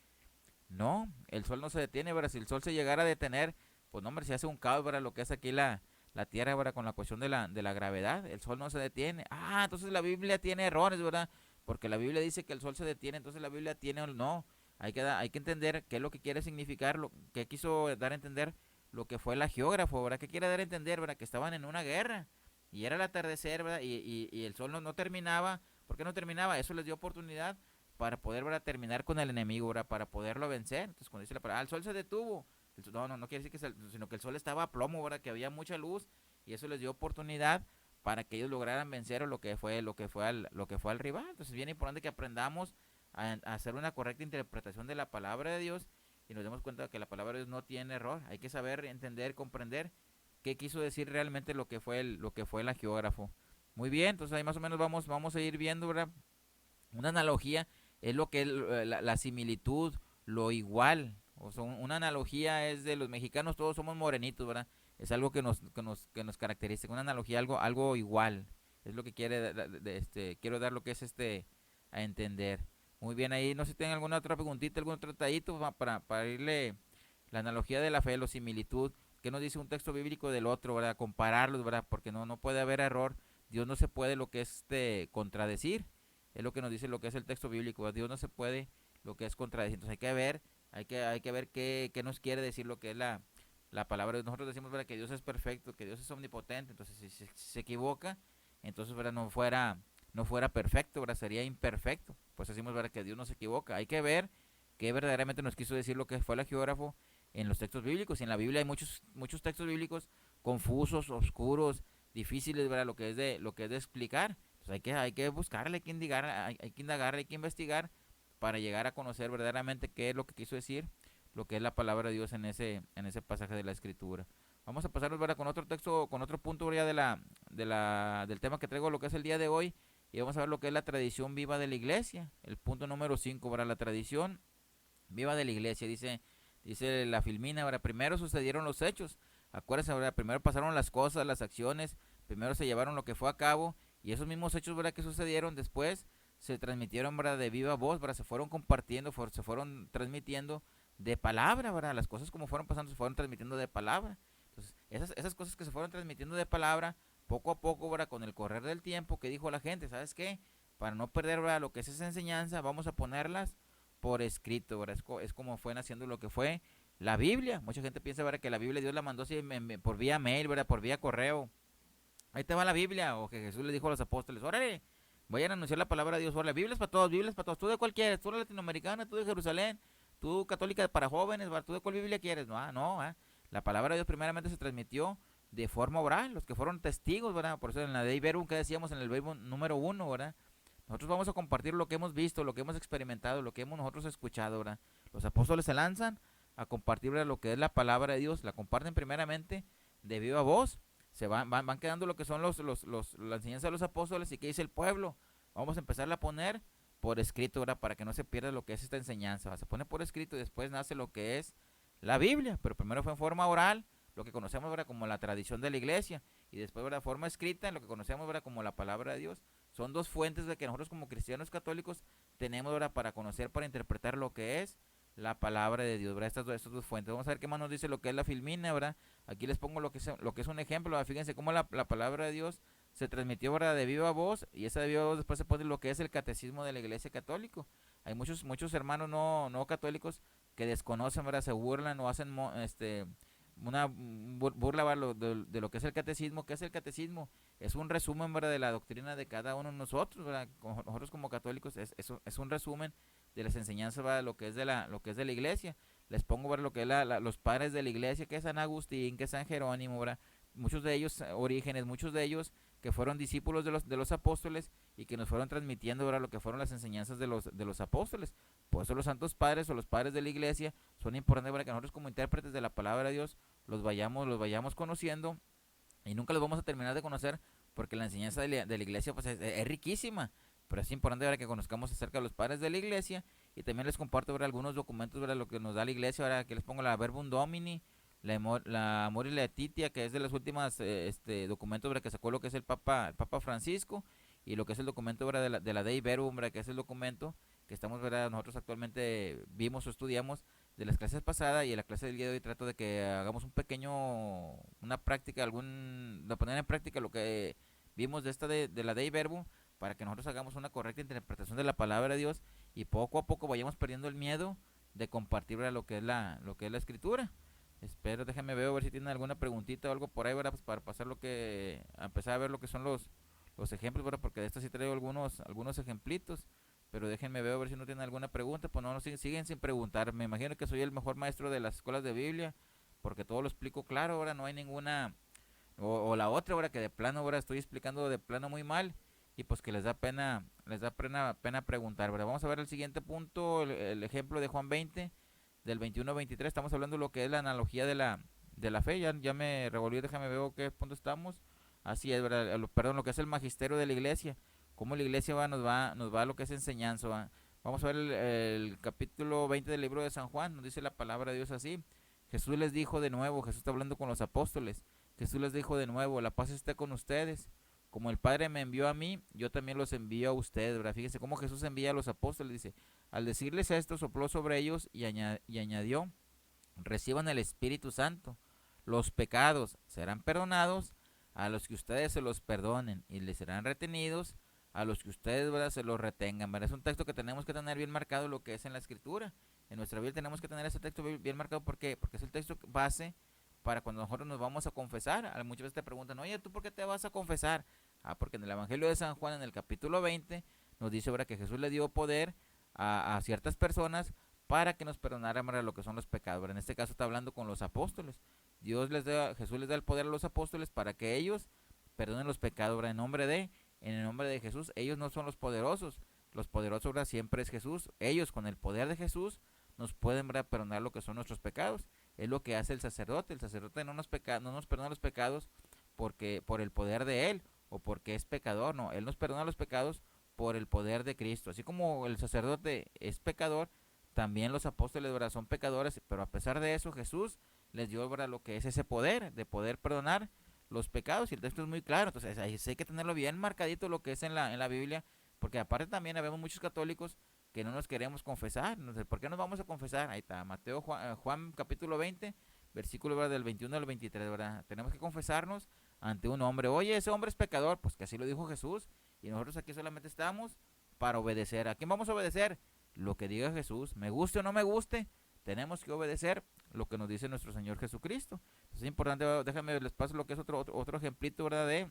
No, el sol no se detiene, ¿verdad? Si el sol se llegara a detener, pues no, hombre, se hace un caos, ¿verdad? Lo que es aquí la Tierra, ¿verdad? Con la cuestión de la gravedad, el sol no se detiene. Ah, entonces la Biblia tiene errores, ¿verdad? Porque la Biblia dice que el sol se detiene, entonces la Biblia tiene o no. Hay que entender qué es lo que quiere significar, qué quiso dar a entender lo que fue la geógrafo, ¿verdad? ¿Qué quiere dar a entender, ¿verdad? Que estaban en una guerra y era el atardecer, ¿verdad? Y el sol no terminaba. ¿Por qué no terminaba? Eso les dio oportunidad para poder, ¿verdad? Terminar con el enemigo, ¿verdad? Para poderlo vencer. Entonces cuando dice la palabra, el sol se detuvo. No quiere decir sino que el sol estaba a plomo, ¿verdad? Que había mucha luz y eso les dio oportunidad para que ellos lograran vencer lo que fue al rival. Entonces es bien importante que aprendamos a hacer una correcta interpretación de la palabra de Dios y nos demos cuenta que la palabra de Dios no tiene error. Hay que saber entender, comprender qué quiso decir realmente lo que fue el geógrafo. Muy bien, entonces ahí más o menos vamos a ir viendo, ¿verdad? Una analogía es lo que es la similitud, lo igual. O sea, una analogía es de los mexicanos, todos somos morenitos, ¿verdad? Es algo que nos caracteriza, una analogía, algo igual. Es lo que quiero dar lo que es a entender. Muy bien, ahí no sé si tienen alguna otra preguntita, algún otro detallito para irle la analogía de la fe, la similitud, que nos dice un texto bíblico del otro, ¿verdad? Compararlos, ¿verdad? Porque no puede haber error. Dios no se puede lo que es contradecir. Es lo que nos dice lo que es el texto bíblico. Dios no se puede lo que es contradecir. Entonces hay que ver qué nos quiere decir lo que es la palabra. Nosotros decimos, ¿verdad? Que Dios es perfecto, que Dios es omnipotente. Entonces si se equivoca, entonces, ¿verdad? No fuera perfecto, ¿verdad? Sería imperfecto. Pues decimos, ¿verdad? Que Dios no se equivoca. Hay que ver qué verdaderamente nos quiso decir lo que fue el geógrafo en los textos bíblicos. Y en la Biblia hay muchos textos bíblicos confusos, oscuros, difíciles, ¿verdad? Lo que es de explicar. Pues hay que buscarle, hay que indagar, hay que investigar para llegar a conocer verdaderamente qué es lo que quiso decir, lo que es la palabra de Dios en ese pasaje de la Escritura. Vamos a pasarnos, ¿verdad? Con otro texto, con otro punto, ¿verdad? Del tema que traigo, lo que es el día de hoy, y vamos a ver lo que es la tradición viva de la iglesia. El punto número 5, ¿verdad? La tradición viva de la iglesia. Dice la Filmina, ¿verdad? Primero sucedieron los hechos. Acuérdense, ¿verdad? Primero pasaron las cosas, las acciones, primero se llevaron lo que fue a cabo, y esos mismos hechos, ¿verdad? Que sucedieron después se transmitieron, ¿verdad? De viva voz, ¿verdad? Se fueron compartiendo, se fueron transmitiendo de palabra, ¿verdad? Las cosas como fueron pasando se fueron transmitiendo de palabra. Entonces, esas cosas que se fueron transmitiendo de palabra, poco a poco, ¿verdad? Con el correr del tiempo, que dijo la gente, ¿sabes qué? Para no perder, ¿verdad? Lo que es esa enseñanza, vamos a ponerlas por escrito, ¿verdad? Es como fue naciendo lo que fue la Biblia. Mucha gente piensa, ¿verdad? Que la Biblia Dios la mandó así por vía mail, ¿verdad? Por vía correo. Ahí te va la Biblia, o que Jesús le dijo a los apóstoles, órale, vayan a anunciar la palabra de Dios, órale, Biblia es para todos, Biblia es para todos, tú de cualquiera, tú de latinoamericana, tú de Jerusalén, tú católica para jóvenes, ¿verdad? ¿Tú de cuál Biblia quieres? No. La palabra de Dios primeramente se transmitió de forma oral, los que fueron testigos, ¿verdad? Por eso en la Dei Verbum que decíamos en el Verbum número 1, ¿verdad? Nosotros vamos a compartir lo que hemos visto, lo que hemos experimentado, lo que hemos nosotros escuchado, ¿verdad? Los apóstoles se lanzan a compartir, ¿verdad? Lo que es la palabra de Dios, la comparten primeramente de viva voz, se van quedando lo que son la enseñanza de los apóstoles y que dice el pueblo. Vamos a empezarla a poner por escrito, ¿verdad? Para que no se pierda lo que es esta enseñanza, ¿verdad? Se pone por escrito y después nace lo que es la Biblia, pero primero fue en forma oral, lo que conocemos, ¿verdad? Como la tradición de la iglesia, y después, ¿verdad? Forma escrita, en lo que conocemos, ¿verdad? Como la palabra de Dios. Son dos fuentes de que nosotros como cristianos católicos tenemos, ¿verdad? Para conocer, para interpretar lo que es la palabra de Dios, ¿verdad? Estas dos fuentes. Vamos a ver qué más nos dice lo que es la Filmina, ¿verdad? Aquí les pongo lo que es un ejemplo, ¿verdad? Fíjense cómo la palabra de Dios se transmitió, ¿verdad? De viva voz, y esa de viva voz después se pone lo que es el catecismo de la iglesia católica. Hay muchos hermanos no católicos que desconocen, ¿verdad? Se burlan o hacen una burla, ¿verdad? De lo que es el catecismo. ¿Qué es el catecismo? Es un resumen, ¿verdad? De la doctrina de cada uno de nosotros, ¿verdad? Nosotros como católicos es un resumen de las enseñanzas, ¿verdad? Lo que es de la iglesia. Les pongo, ¿verdad? Lo que es los padres de la iglesia, que es San Agustín, que es San Jerónimo, ¿verdad? Muchos de ellos Orígenes, muchos de ellos que fueron discípulos de los apóstoles y que nos fueron transmitiendo, ¿verdad? Lo que fueron las enseñanzas de los apóstoles. Por eso los santos padres o los padres de la iglesia son importantes para que nosotros como intérpretes de la palabra de Dios los vayamos conociendo, y nunca los vamos a terminar de conocer porque la enseñanza de la iglesia pues es riquísima, pero es importante, ¿verdad? Que conozcamos acerca de los padres de la iglesia. Y también les comparto, ¿verdad? Algunos documentos, ¿verdad? Lo que nos da la iglesia, ¿verdad? Que les pongo la Verbum Domini, la Amor y Laetitia, que es de los últimos documentos, ¿verdad? Que sacó lo que es el Papa Francisco, y lo que es el documento, ¿verdad? De la Dei Verbum, ¿verdad? Que es el documento que estamos, ¿verdad? Nosotros actualmente vimos o estudiamos de las clases pasadas, y en la clase del día de hoy trato de que hagamos una práctica, de poner en práctica lo que vimos de la Dei Verbum, para que nosotros hagamos una correcta interpretación de la palabra de Dios, y poco a poco vayamos perdiendo el miedo de compartir, ¿verdad? Lo que es la escritura. Espero, déjenme ver a ver si tienen alguna preguntita o algo por ahí, ¿verdad? Pues para pasar a empezar a ver lo que son los ejemplos, ¿verdad? Porque de esto sí traigo algunos ejemplitos. Pero déjenme ver a ver si no tienen alguna pregunta. Pues no, siguen sin preguntar. Me imagino que soy el mejor maestro de las escuelas de Biblia, porque todo lo explico claro. Ahora no hay ninguna, o la otra, ahora que de plano, ahora estoy explicando de plano muy mal, y pues que les da pena preguntar, ¿verdad? Vamos a ver el siguiente punto, el ejemplo de Juan 20, del 21 al 23. Estamos hablando de lo que es la analogía de la fe. Ya me revolví, déjame ver qué punto estamos. Así es, ¿verdad? Perdón, lo que es el magisterio de la iglesia. Cómo la iglesia nos va a lo que es enseñanza, ¿va? Vamos a ver el capítulo 20 del libro de San Juan. Nos dice la palabra de Dios así: Jesús les dijo de nuevo, Jesús está hablando con los apóstoles, Jesús les dijo de nuevo: la paz esté con ustedes. Como el Padre me envió a mí, yo también los envío a ustedes, ¿verdad? Fíjense cómo Jesús envía a los apóstoles. Dice: al decirles esto, sopló sobre ellos y añadió: reciban el Espíritu Santo. Los pecados serán perdonados a los que ustedes se los perdonen, y les serán retenidos a los que ustedes, ¿verdad? Se los retengan, ¿verdad? Es un texto que tenemos que tener bien marcado, lo que es en la escritura. En nuestra Biblia tenemos que tener ese texto bien marcado. ¿Por qué? Porque es el texto base para cuando nosotros nos vamos a confesar. Muchas veces te preguntan: oye, ¿tú por qué te vas a confesar? Porque en el Evangelio de San Juan, en el capítulo 20, nos dice, ¿verdad?, que Jesús le dio poder a ciertas personas para que nos perdonara, ¿verdad?, lo que son los pecados, ¿verdad? En este caso está hablando con los apóstoles. Jesús les da el poder a los apóstoles para que ellos perdonen los pecados, ¿verdad? En el nombre de Jesús. Ellos no son los poderosos, ¿verdad?, siempre es Jesús. Ellos con el poder de Jesús nos pueden, ¿verdad?, perdonar lo que son nuestros pecados. Es lo que hace el sacerdote. El sacerdote no nos perdona los pecados por el poder de él o porque es pecador, no, él nos perdona los pecados por el poder de Cristo. Así como el sacerdote es pecador, también los apóstoles, ¿verdad?, son pecadores, pero a pesar de eso Jesús les dio, ¿verdad?, lo que es ese poder de poder perdonar los pecados, y el texto es muy claro. Entonces ahí sí hay que tenerlo bien marcadito lo que es en la Biblia, porque aparte también habemos muchos católicos que no nos queremos confesar. Entonces, ¿por qué nos vamos a confesar? Ahí está, Juan capítulo 20, versículo, ¿verdad?, del 21 al 23, ¿verdad? Tenemos que confesarnos ante un hombre. Oye, ese hombre es pecador, pues que así lo dijo Jesús, y nosotros aquí solamente estamos para obedecer. ¿A quién vamos a obedecer? Lo que diga Jesús. Me guste o no me guste, tenemos que obedecer lo que nos dice nuestro Señor Jesucristo. Entonces es importante, déjame les paso lo que es otro ejemplito, ¿verdad?, de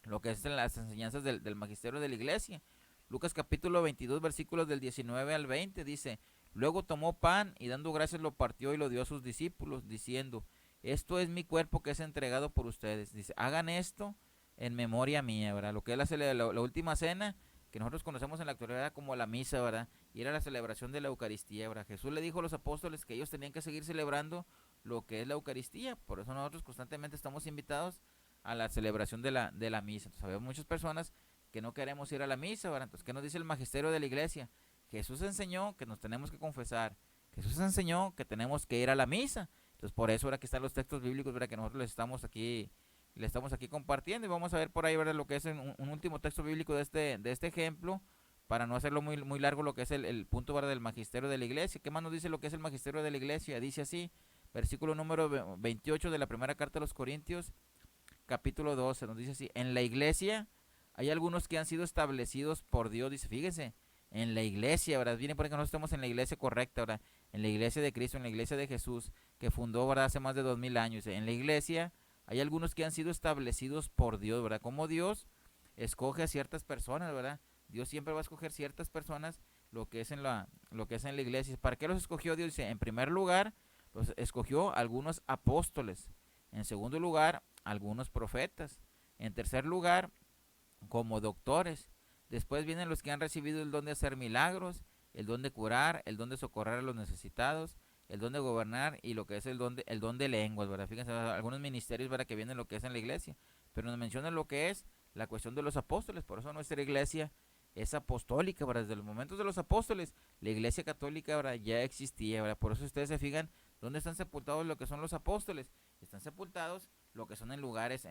lo que es en las enseñanzas del magisterio de la iglesia. Lucas capítulo 22, versículos del 19 al 20, dice: luego tomó pan y dando gracias lo partió y lo dio a sus discípulos, diciendo: esto es mi cuerpo que es entregado por ustedes. Dice: hagan esto en memoria mía, ¿verdad? Lo que es la última cena, que nosotros conocemos en la actualidad como la misa, ¿verdad? Y era la celebración de la Eucaristía, ¿verdad? Jesús le dijo a los apóstoles que ellos tenían que seguir celebrando lo que es la Eucaristía. Por eso nosotros constantemente estamos invitados a la celebración de la misa. Entonces, sabemos muchas personas que no queremos ir a la misa, ¿verdad? Entonces, ¿qué nos dice el magisterio de la iglesia? Jesús enseñó que nos tenemos que confesar. Jesús enseñó que tenemos que ir a la misa. Entonces, por eso ahora que están los textos bíblicos, ¿verdad?, que nosotros le estamos aquí compartiendo, y vamos a ver por ahí, ¿verdad?, lo que es un último texto bíblico de este ejemplo, para no hacerlo muy largo, lo que es el punto, ¿verdad?, del magisterio de la iglesia. ¿Qué más nos dice lo que es el magisterio de la iglesia? Dice así, versículo número 28 de la primera carta de los Corintios, capítulo 12, nos dice así: en la iglesia hay algunos que han sido establecidos por Dios. Dice, fíjense, en la iglesia, ¿verdad? Viene por que nosotros estamos en la iglesia correcta, ¿verdad? En la iglesia de Cristo, en la iglesia de Jesús, que fundó, ¿verdad?, hace más de 2000 años. En la iglesia hay algunos que han sido establecidos por Dios, ¿verdad? Como Dios escoge a ciertas personas, ¿verdad? Dios siempre va a escoger ciertas personas, lo que es en la iglesia. ¿Para qué los escogió Dios? Dice, en primer lugar, los escogió algunos apóstoles. En segundo lugar, algunos profetas. En tercer lugar, como doctores. Después vienen los que han recibido el don de hacer milagros, el don de curar, el don de socorrer a los necesitados, el don de gobernar y lo que es el don de lenguas, ¿verdad? Fíjense, algunos ministerios, ¿verdad?, que vienen lo que es en la iglesia, pero nos mencionan lo que es la cuestión de los apóstoles. Por eso nuestra iglesia es apostólica, ¿verdad? Desde los momentos de los apóstoles, la iglesia católica, ¿verdad?, ya existía, ¿verdad? Por eso ustedes se fijan dónde están sepultados lo que son los apóstoles. Están sepultados lo que son en lugares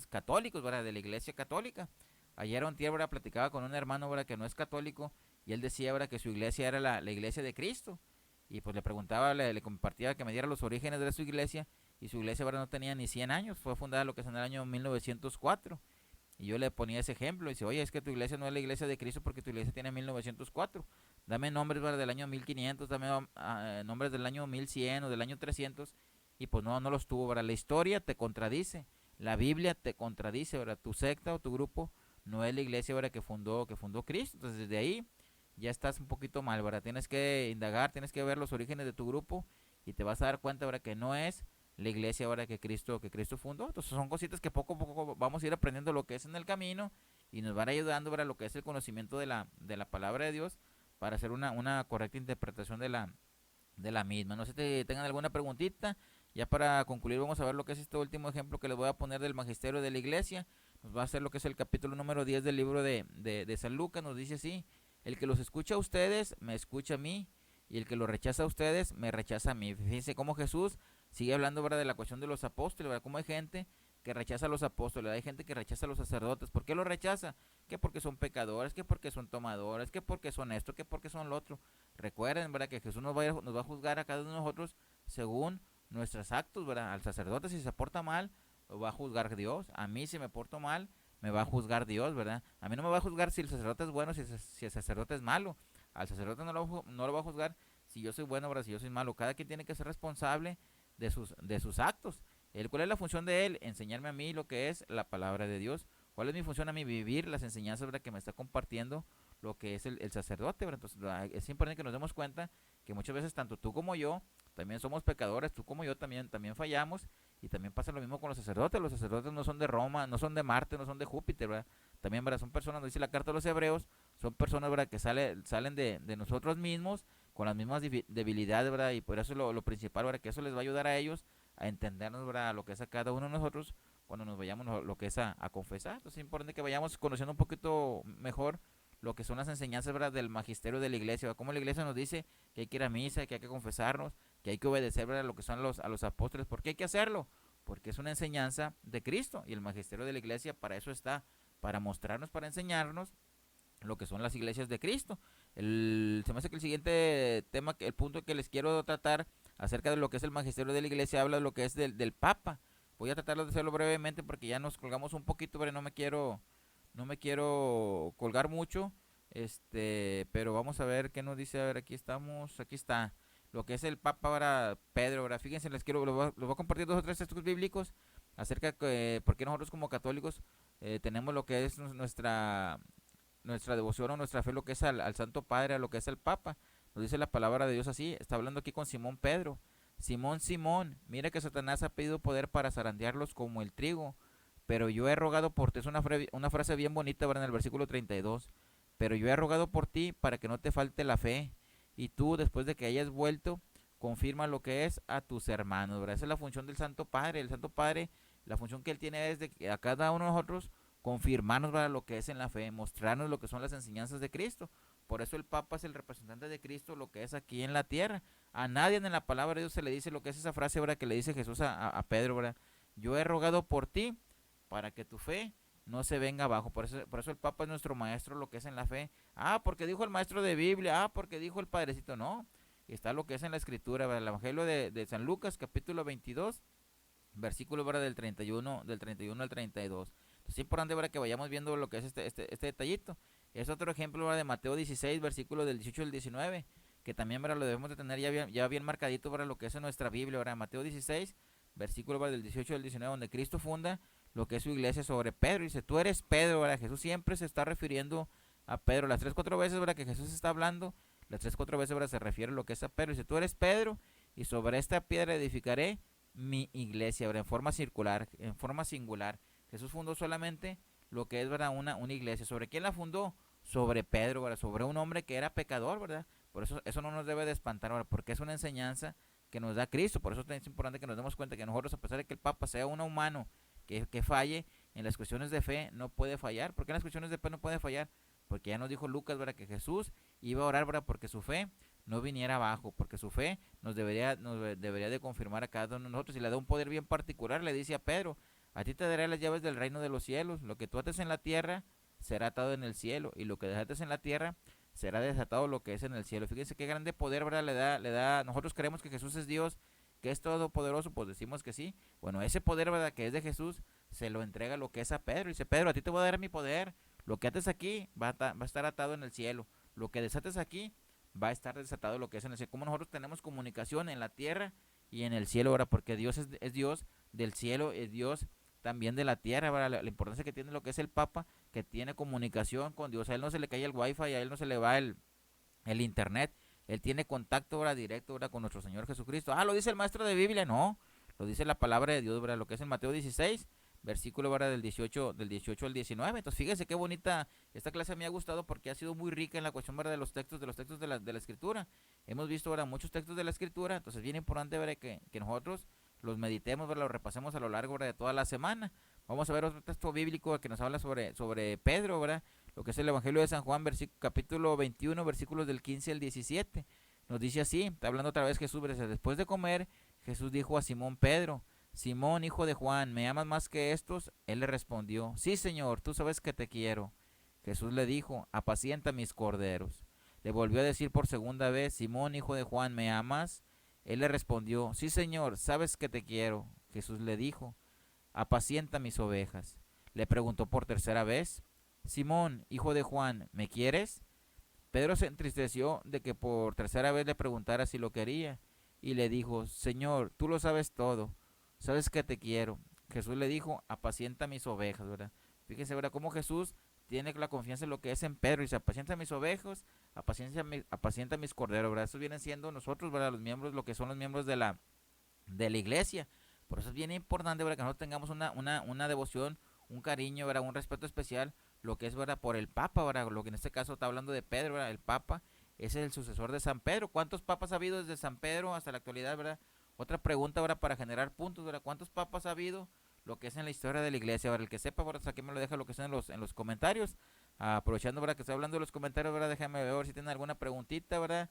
católicos, ¿verdad?, de la iglesia católica. Ayer un tía, ¿verdad?, platicaba con un hermano, ¿verdad?, que no es católico, y él decía, ¿verdad?, que su iglesia era la iglesia de Cristo. Y pues le preguntaba, le compartía que me diera los orígenes de su iglesia, y su iglesia, ¿verdad?, no tenía ni 100 años, fue fundada lo que es en el año 1904. Y yo le ponía ese ejemplo, y dice, oye, es que tu iglesia no es la iglesia de Cristo porque tu iglesia tiene 1904. Dame nombres, ¿verdad?, del año 1500, dame nombres del año 1100 o del año 300, y pues no los tuvo, ¿verdad? La historia te contradice, la Biblia te contradice, ¿verdad? Tu secta o tu grupo no es la iglesia, ¿verdad?, que fundó Cristo. Entonces desde ahí ya estás un poquito mal, ¿verdad? Tienes que indagar, tienes que ver los orígenes de tu grupo, y te vas a dar cuenta, ¿verdad?, que no es la iglesia ahora que Cristo fundó. Entonces son cositas que poco a poco vamos a ir aprendiendo lo que es en el camino, y nos van ayudando, ¿verdad?, lo que es el conocimiento de la palabra de Dios, para hacer una correcta interpretación de la misma. No sé si tengan alguna preguntita. Ya para concluir vamos a ver lo que es este último ejemplo que les voy a poner del magisterio de la iglesia. Nos va a hacer lo que es el capítulo número 10 del libro de San Lucas. Nos dice así: el que los escucha a ustedes, me escucha a mí, y el que los rechaza a ustedes, me rechaza a mí. Fíjense cómo Jesús sigue hablando, ¿verdad?, de la cuestión de los apóstoles, ¿verdad? Cómo hay gente que rechaza a los apóstoles, hay gente que rechaza a los sacerdotes. ¿Por qué los rechaza? Que porque son pecadores, que porque son tomadores, que porque son esto, que porque son lo otro. Recuerden, ¿verdad?, que Jesús nos va a juzgar a cada uno de nosotros según nuestros actos, ¿verdad? Al sacerdote, si se porta mal, lo va a juzgar Dios. A mí, si me porto mal, me va a juzgar Dios, ¿verdad? A mí no me va a juzgar si el sacerdote es bueno, si el sacerdote es malo. Al sacerdote no lo va a juzgar si yo soy bueno, ¿verdad?, si yo soy malo. Cada quien tiene que ser responsable de sus actos. ¿Cuál es la función de él? Enseñarme a mí lo que es la palabra de Dios. ¿Cuál es mi función a mí? Vivir las enseñanzas, ¿verdad?, que me está compartiendo lo que es el sacerdote, ¿verdad? Entonces es importante que nos demos cuenta que muchas veces tanto tú como yo también somos pecadores, tú como yo también fallamos, y también pasa lo mismo con los sacerdotes no son de Roma, no son de Marte, no son de Júpiter, ¿verdad? También, ¿verdad? Son personas, nos dice la carta de los hebreos, son personas, ¿verdad? Que salen de nosotros mismos, con las mismas debilidades, ¿verdad? Y por eso lo principal, ¿verdad? Que eso les va a ayudar a ellos a entendernos, ¿verdad? A lo que es a cada uno de nosotros cuando nos vayamos lo que es a confesar. Entonces es importante que vayamos conociendo un poquito mejor lo que son las enseñanzas, ¿verdad? Del magisterio de la iglesia, ¿verdad? Cómo la iglesia nos dice que hay que ir a misa, que hay que confesarnos, que hay que obedecer, ¿verdad? Lo que son a los apóstoles. ¿Por qué hay que hacerlo? Porque es una enseñanza de Cristo, y el magisterio de la iglesia para eso está, para mostrarnos, para enseñarnos lo que son las iglesias de Cristo. Se me hace que el siguiente tema, el punto que les quiero tratar acerca de lo que es el magisterio de la iglesia, habla de lo que es del Papa. Voy a tratar de hacerlo brevemente porque ya nos colgamos un poquito, pero no me quiero colgar mucho. Pero vamos a ver qué nos dice. A ver, aquí está. Lo que es el Papa ahora, Pedro. Ahora, fíjense, les voy a compartir 2 o 3 textos bíblicos acerca de por qué nosotros como católicos tenemos lo que es nuestra devoción o nuestra fe, lo que es al Santo Padre, a lo que es el Papa. Nos dice la palabra de Dios así. Está hablando aquí con Simón Pedro. Simón, Simón, mira que Satanás ha pedido poder para zarandearlos como el trigo, pero yo he rogado por ti. Es una frase bien bonita, ¿verdad? En el versículo 32. Pero yo he rogado por ti para que no te falte la fe, y tú, después de que hayas vuelto, confirma lo que es a tus hermanos, ¿verdad? Esa es la función del Santo Padre. El Santo Padre, la función que él tiene es de que a cada uno de nosotros confirmarnos, ¿verdad? Lo que es en la fe, mostrarnos lo que son las enseñanzas de Cristo. Por eso el Papa es el representante de Cristo, lo que es aquí en la tierra. A nadie en la palabra de Dios se le dice lo que es esa frase, ¿verdad? Que le dice Jesús a Pedro, ¿verdad? Yo he rogado por ti para que tu fe no se venga abajo. Por eso el Papa es nuestro maestro, lo que es en la fe. Porque dijo el maestro de Biblia, porque dijo el padrecito. No, está lo que es en la escritura, ¿verdad? El Evangelio de San Lucas, capítulo 22, versículo, ¿verdad? Del 31 al 32. Entonces es importante, ¿verdad? Que vayamos viendo lo que es este detallito. Es otro ejemplo, ¿verdad? De Mateo 16, versículo del 18 al 19, que también, ¿verdad? Lo debemos de tener ya bien marcadito, ¿verdad? Lo que es en nuestra Biblia, ¿verdad? Mateo 16, versículo, ¿verdad? Del 18 al 19, donde Cristo funda lo que es su iglesia sobre Pedro. Y dice, tú eres Pedro, ¿verdad? Jesús siempre se está refiriendo a Pedro. Las 3 o 4 veces, ¿verdad? Que Jesús está hablando, las 3 o 4 veces, ¿verdad? Se refiere a lo que es a Pedro. Dice, tú eres Pedro, y sobre esta piedra edificaré mi iglesia, ¿verdad? En forma circular, en forma singular. Jesús fundó solamente lo que es, ¿verdad? Una iglesia. ¿Sobre quién la fundó? Sobre Pedro, ¿verdad? Sobre un hombre que era pecador, ¿verdad? Por eso no nos debe de espantar, ¿verdad? Porque es una enseñanza que nos da Cristo. Por eso es importante que nos demos cuenta que nosotros, a pesar de que el Papa sea un humano que falle, en las cuestiones de fe no puede fallar. ¿Por qué en las cuestiones de fe no puede fallar? Porque ya nos dijo Lucas, ¿verdad? Que Jesús iba a orar, ¿verdad? Porque su fe no viniera abajo, porque su fe nos debería de confirmar a cada uno de nosotros, y le da un poder bien particular. Le dice a Pedro, a ti te daré las llaves del reino de los cielos. Lo que tú ates en la tierra será atado en el cielo, y lo que desates en la tierra será desatado lo que es en el cielo. Fíjense qué grande poder, ¿verdad? Le da. Nosotros creemos que Jesús es Dios, que es todopoderoso, pues decimos que sí. Bueno, ese poder, ¿verdad? Que es de Jesús, se lo entrega lo que es a Pedro. Dice, Pedro, a ti te voy a dar mi poder. Lo que ates aquí va a estar atado en el cielo. Lo que desates aquí va a estar desatado lo que es en el cielo. Como nosotros tenemos comunicación en la tierra y en el cielo, ¿verdad? Porque Dios es Dios del cielo, es Dios también de la tierra, ¿verdad? La importancia que tiene lo que es el Papa, que tiene comunicación con Dios. A él no se le cae el wifi, a él no se le va el internet. Él tiene contacto, ¿verdad? Directo, ¿verdad? Con nuestro Señor Jesucristo. Lo dice el maestro de Biblia. No, lo dice la palabra de Dios, ¿verdad? Lo que es en Mateo 16, versículo, ¿verdad? Del 18 al 19. Entonces fíjese qué bonita. Esta clase me ha gustado porque ha sido muy rica en la cuestión, ¿verdad? De los textos de la escritura. Hemos visto ahora muchos textos de la escritura. Entonces es bien importante, ¿verdad? Que nosotros los meditemos, ¿verdad? Los repasemos a lo largo, ¿verdad? De toda la semana. Vamos a ver otro texto bíblico que nos habla sobre Pedro, ¿verdad? Lo que es el Evangelio de San Juan, capítulo 21, versículos del 15 al 17. Nos dice así, está hablando otra vez Jesús, ¿verdad? Después de comer, Jesús dijo a Simón Pedro, Simón, hijo de Juan, ¿me amas más que estos? Él le respondió, sí, Señor, tú sabes que te quiero. Jesús le dijo, apacienta mis corderos. Le volvió a decir por segunda vez, Simón, hijo de Juan, ¿me amas? Él le respondió, sí, Señor, sabes que te quiero. Jesús le dijo, apacienta mis ovejas. Le preguntó por tercera vez, Simón, hijo de Juan, ¿me quieres? Pedro se entristeció de que por tercera vez le preguntara si lo quería, y le dijo, Señor, tú lo sabes todo, sabes que te quiero. Jesús le dijo, apacienta mis ovejas, ¿verdad? Fíjense, ¿verdad? Cómo Jesús tiene la confianza en lo que es en Pedro. Dice, apacienta mis ovejas, apacienta mis corderos, ¿verdad? Estos vienen siendo nosotros, ¿verdad? Los miembros, lo que son los miembros de la iglesia. Por eso es bien importante, ¿verdad? Que nosotros tengamos una devoción, un cariño, ¿verdad? Un respeto especial, lo que es, ¿verdad? Por el Papa, ¿verdad? Lo que en este caso está hablando de Pedro, ¿verdad? El Papa ese es el sucesor de San Pedro. ¿Cuántos papas ha habido desde San Pedro hasta la actualidad, verdad? Otra pregunta ahora para generar puntos, ¿verdad? ¿Cuántos papas ha habido? Lo que es en la historia de la iglesia, ¿verdad? El que sepa, ¿verdad? Aquí me lo deja lo que es en los comentarios. Aprovechando, ¿verdad? Que estoy hablando de los comentarios, ¿verdad? Déjame ver si tienen alguna preguntita, ¿verdad?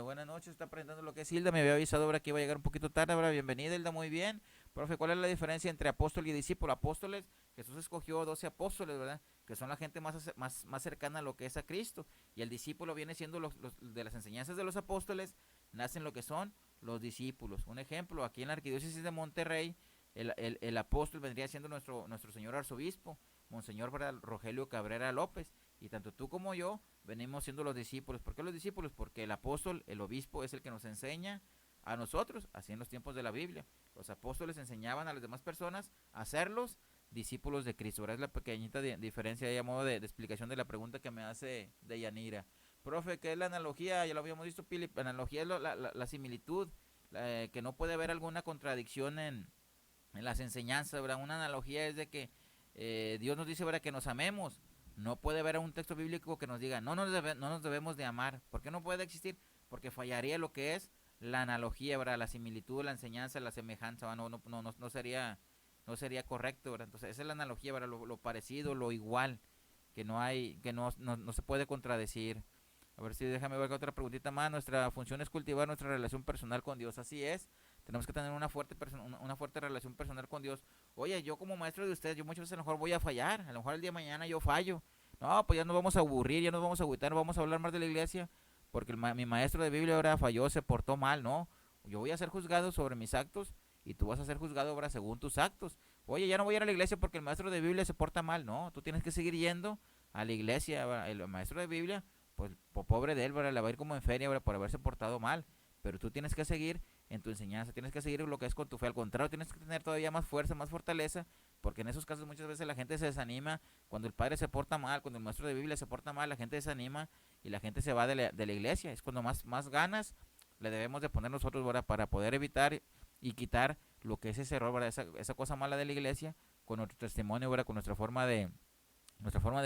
Buenas noches, está presentando lo que es Hilda, me había avisado, ¿verdad? Que iba a llegar un poquito tarde, ¿verdad? Bienvenida, Hilda, muy bien. Profe, ¿cuál es la diferencia entre apóstol y discípulo? Apóstoles, Jesús escogió 12 apóstoles, ¿verdad? Que son la gente más cercana a lo que es a Cristo. Y el discípulo viene siendo los de las enseñanzas de los apóstoles, nacen lo que son los discípulos. Un ejemplo, aquí en la arquidiócesis de Monterrey, el apóstol vendría siendo nuestro señor arzobispo, Monseñor Rogelio Cabrera López. Y tanto tú como yo venimos siendo los discípulos. ¿Por qué los discípulos? Porque el apóstol, el obispo, es el que nos enseña a nosotros, así en los tiempos de la Biblia. Los apóstoles enseñaban a las demás personas a hacerlos discípulos de Cristo. Ahora es la pequeñita diferencia ahí a modo de explicación de la pregunta que me hace de Yanira. Profe, ¿qué es la analogía? Ya lo habíamos visto, Pili. La analogía es la similitud, que no puede haber alguna contradicción en las enseñanzas, ¿verdad? Una analogía es de que Dios nos dice, ¿verdad?, que nos amemos. No puede haber un texto bíblico que nos diga, no nos debemos de amar. ¿Por qué no puede existir? Porque fallaría lo que es la analogía, ¿verdad? La similitud, la enseñanza, la semejanza, ¿verdad? No sería correcto, ¿verdad? Entonces esa es la analogía, ¿verdad? Lo parecido, lo igual, que no se puede contradecir. A ver si déjame ver otra preguntita más. Nuestra función es cultivar nuestra relación personal con Dios, así es. Tenemos que tener una fuerte relación personal con Dios. Oye, yo como maestro de ustedes, yo muchas veces a lo mejor voy a fallar, a lo mejor el día de mañana yo fallo. No, pues ya nos vamos a aburrir, ya nos vamos a agüitar, no vamos a hablar más de la iglesia, porque mi maestro de Biblia ahora falló, se portó mal, no. Yo voy a ser juzgado sobre mis actos y tú vas a ser juzgado ahora según tus actos. Oye, ya no voy a ir a la iglesia porque el maestro de Biblia se porta mal, no. Tú tienes que seguir yendo a la iglesia, ¿verdad? El maestro de Biblia, pues pobre de él, ¿verdad? Le va a ir como en feria, ¿verdad?, por haberse portado mal. Pero tú tienes que seguir en tu enseñanza, tienes que seguir lo que es con tu fe. Al contrario, tienes que tener todavía más fuerza, más fortaleza, porque en esos casos muchas veces la gente se desanima. Cuando el padre se porta mal, cuando el maestro de Biblia se porta mal, la gente se desanima y la gente se va de la iglesia. Es cuando más ganas le debemos de poner nosotros, ¿verdad?, para poder evitar y quitar lo que es ese error, ¿verdad?, esa cosa mala de la iglesia, con nuestro testimonio, ¿verdad?, con nuestra forma de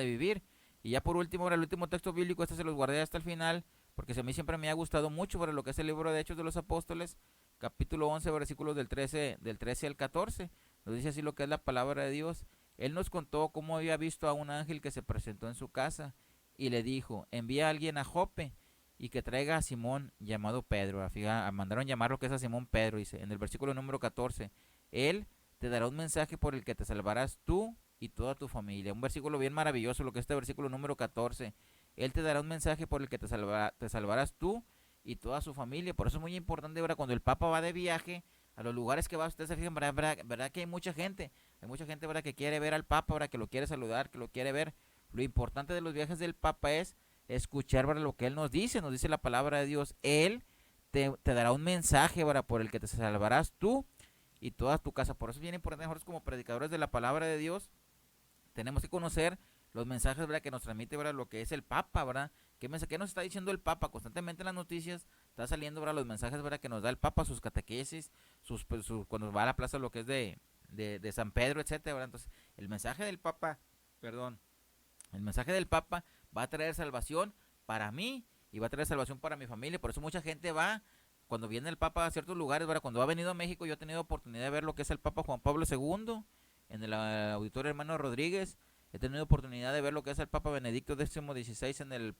vivir. Y ya por último, ¿verdad?, el último texto bíblico, este se los guardé hasta el final, porque a mí siempre me ha gustado mucho, ¿verdad?, lo que es el libro de Hechos de los Apóstoles, capítulo 11, versículos del 13 al 14. Nos dice así lo que es la palabra de Dios. Él nos contó cómo había visto a un ángel que se presentó en su casa y le dijo, envía a alguien a Jope y que traiga a Simón llamado Pedro. Mandaron llamar lo que es a Simón Pedro, dice en el versículo número 14. Él te dará un mensaje por el que te salvarás tú y toda tu familia. Un versículo bien maravilloso, lo que es este versículo número 14. Él te dará un mensaje por el que te salvarás tú y toda su familia. Por eso es muy importante, ¿verdad?, cuando el Papa va de viaje a los lugares que va, ustedes se fijan, ¿verdad que hay mucha gente? Hay mucha gente, ¿verdad?, que quiere ver al Papa, ¿verdad?, que lo quiere saludar, que lo quiere ver. Lo importante de los viajes del Papa es escuchar, ¿verdad?, lo que Él nos dice la palabra de Dios. Él te dará un mensaje, ¿verdad?, por el que te salvarás tú y toda tu casa. Por eso es bien importante nosotros como predicadores de la palabra de Dios, tenemos que conocer los mensajes, ¿verdad?, que nos transmite, ¿verdad?, lo que es el Papa, ¿verdad? ¿Qué nos está diciendo el Papa? Constantemente en las noticias está saliendo, ¿verdad?, los mensajes, ¿verdad?, que nos da el Papa, sus catequesis, cuando va a la plaza, lo que es de San Pedro, etcétera, ¿verdad? Entonces, el mensaje del Papa va a traer salvación para mí y va a traer salvación para mi familia. Por eso mucha gente va, cuando viene el Papa a ciertos lugares, ¿verdad? Cuando ha venido a México, yo he tenido oportunidad de ver lo que es el Papa Juan Pablo II en el Auditorio Hermano Rodríguez. He tenido oportunidad de ver lo que es el Papa Benedicto XVI en el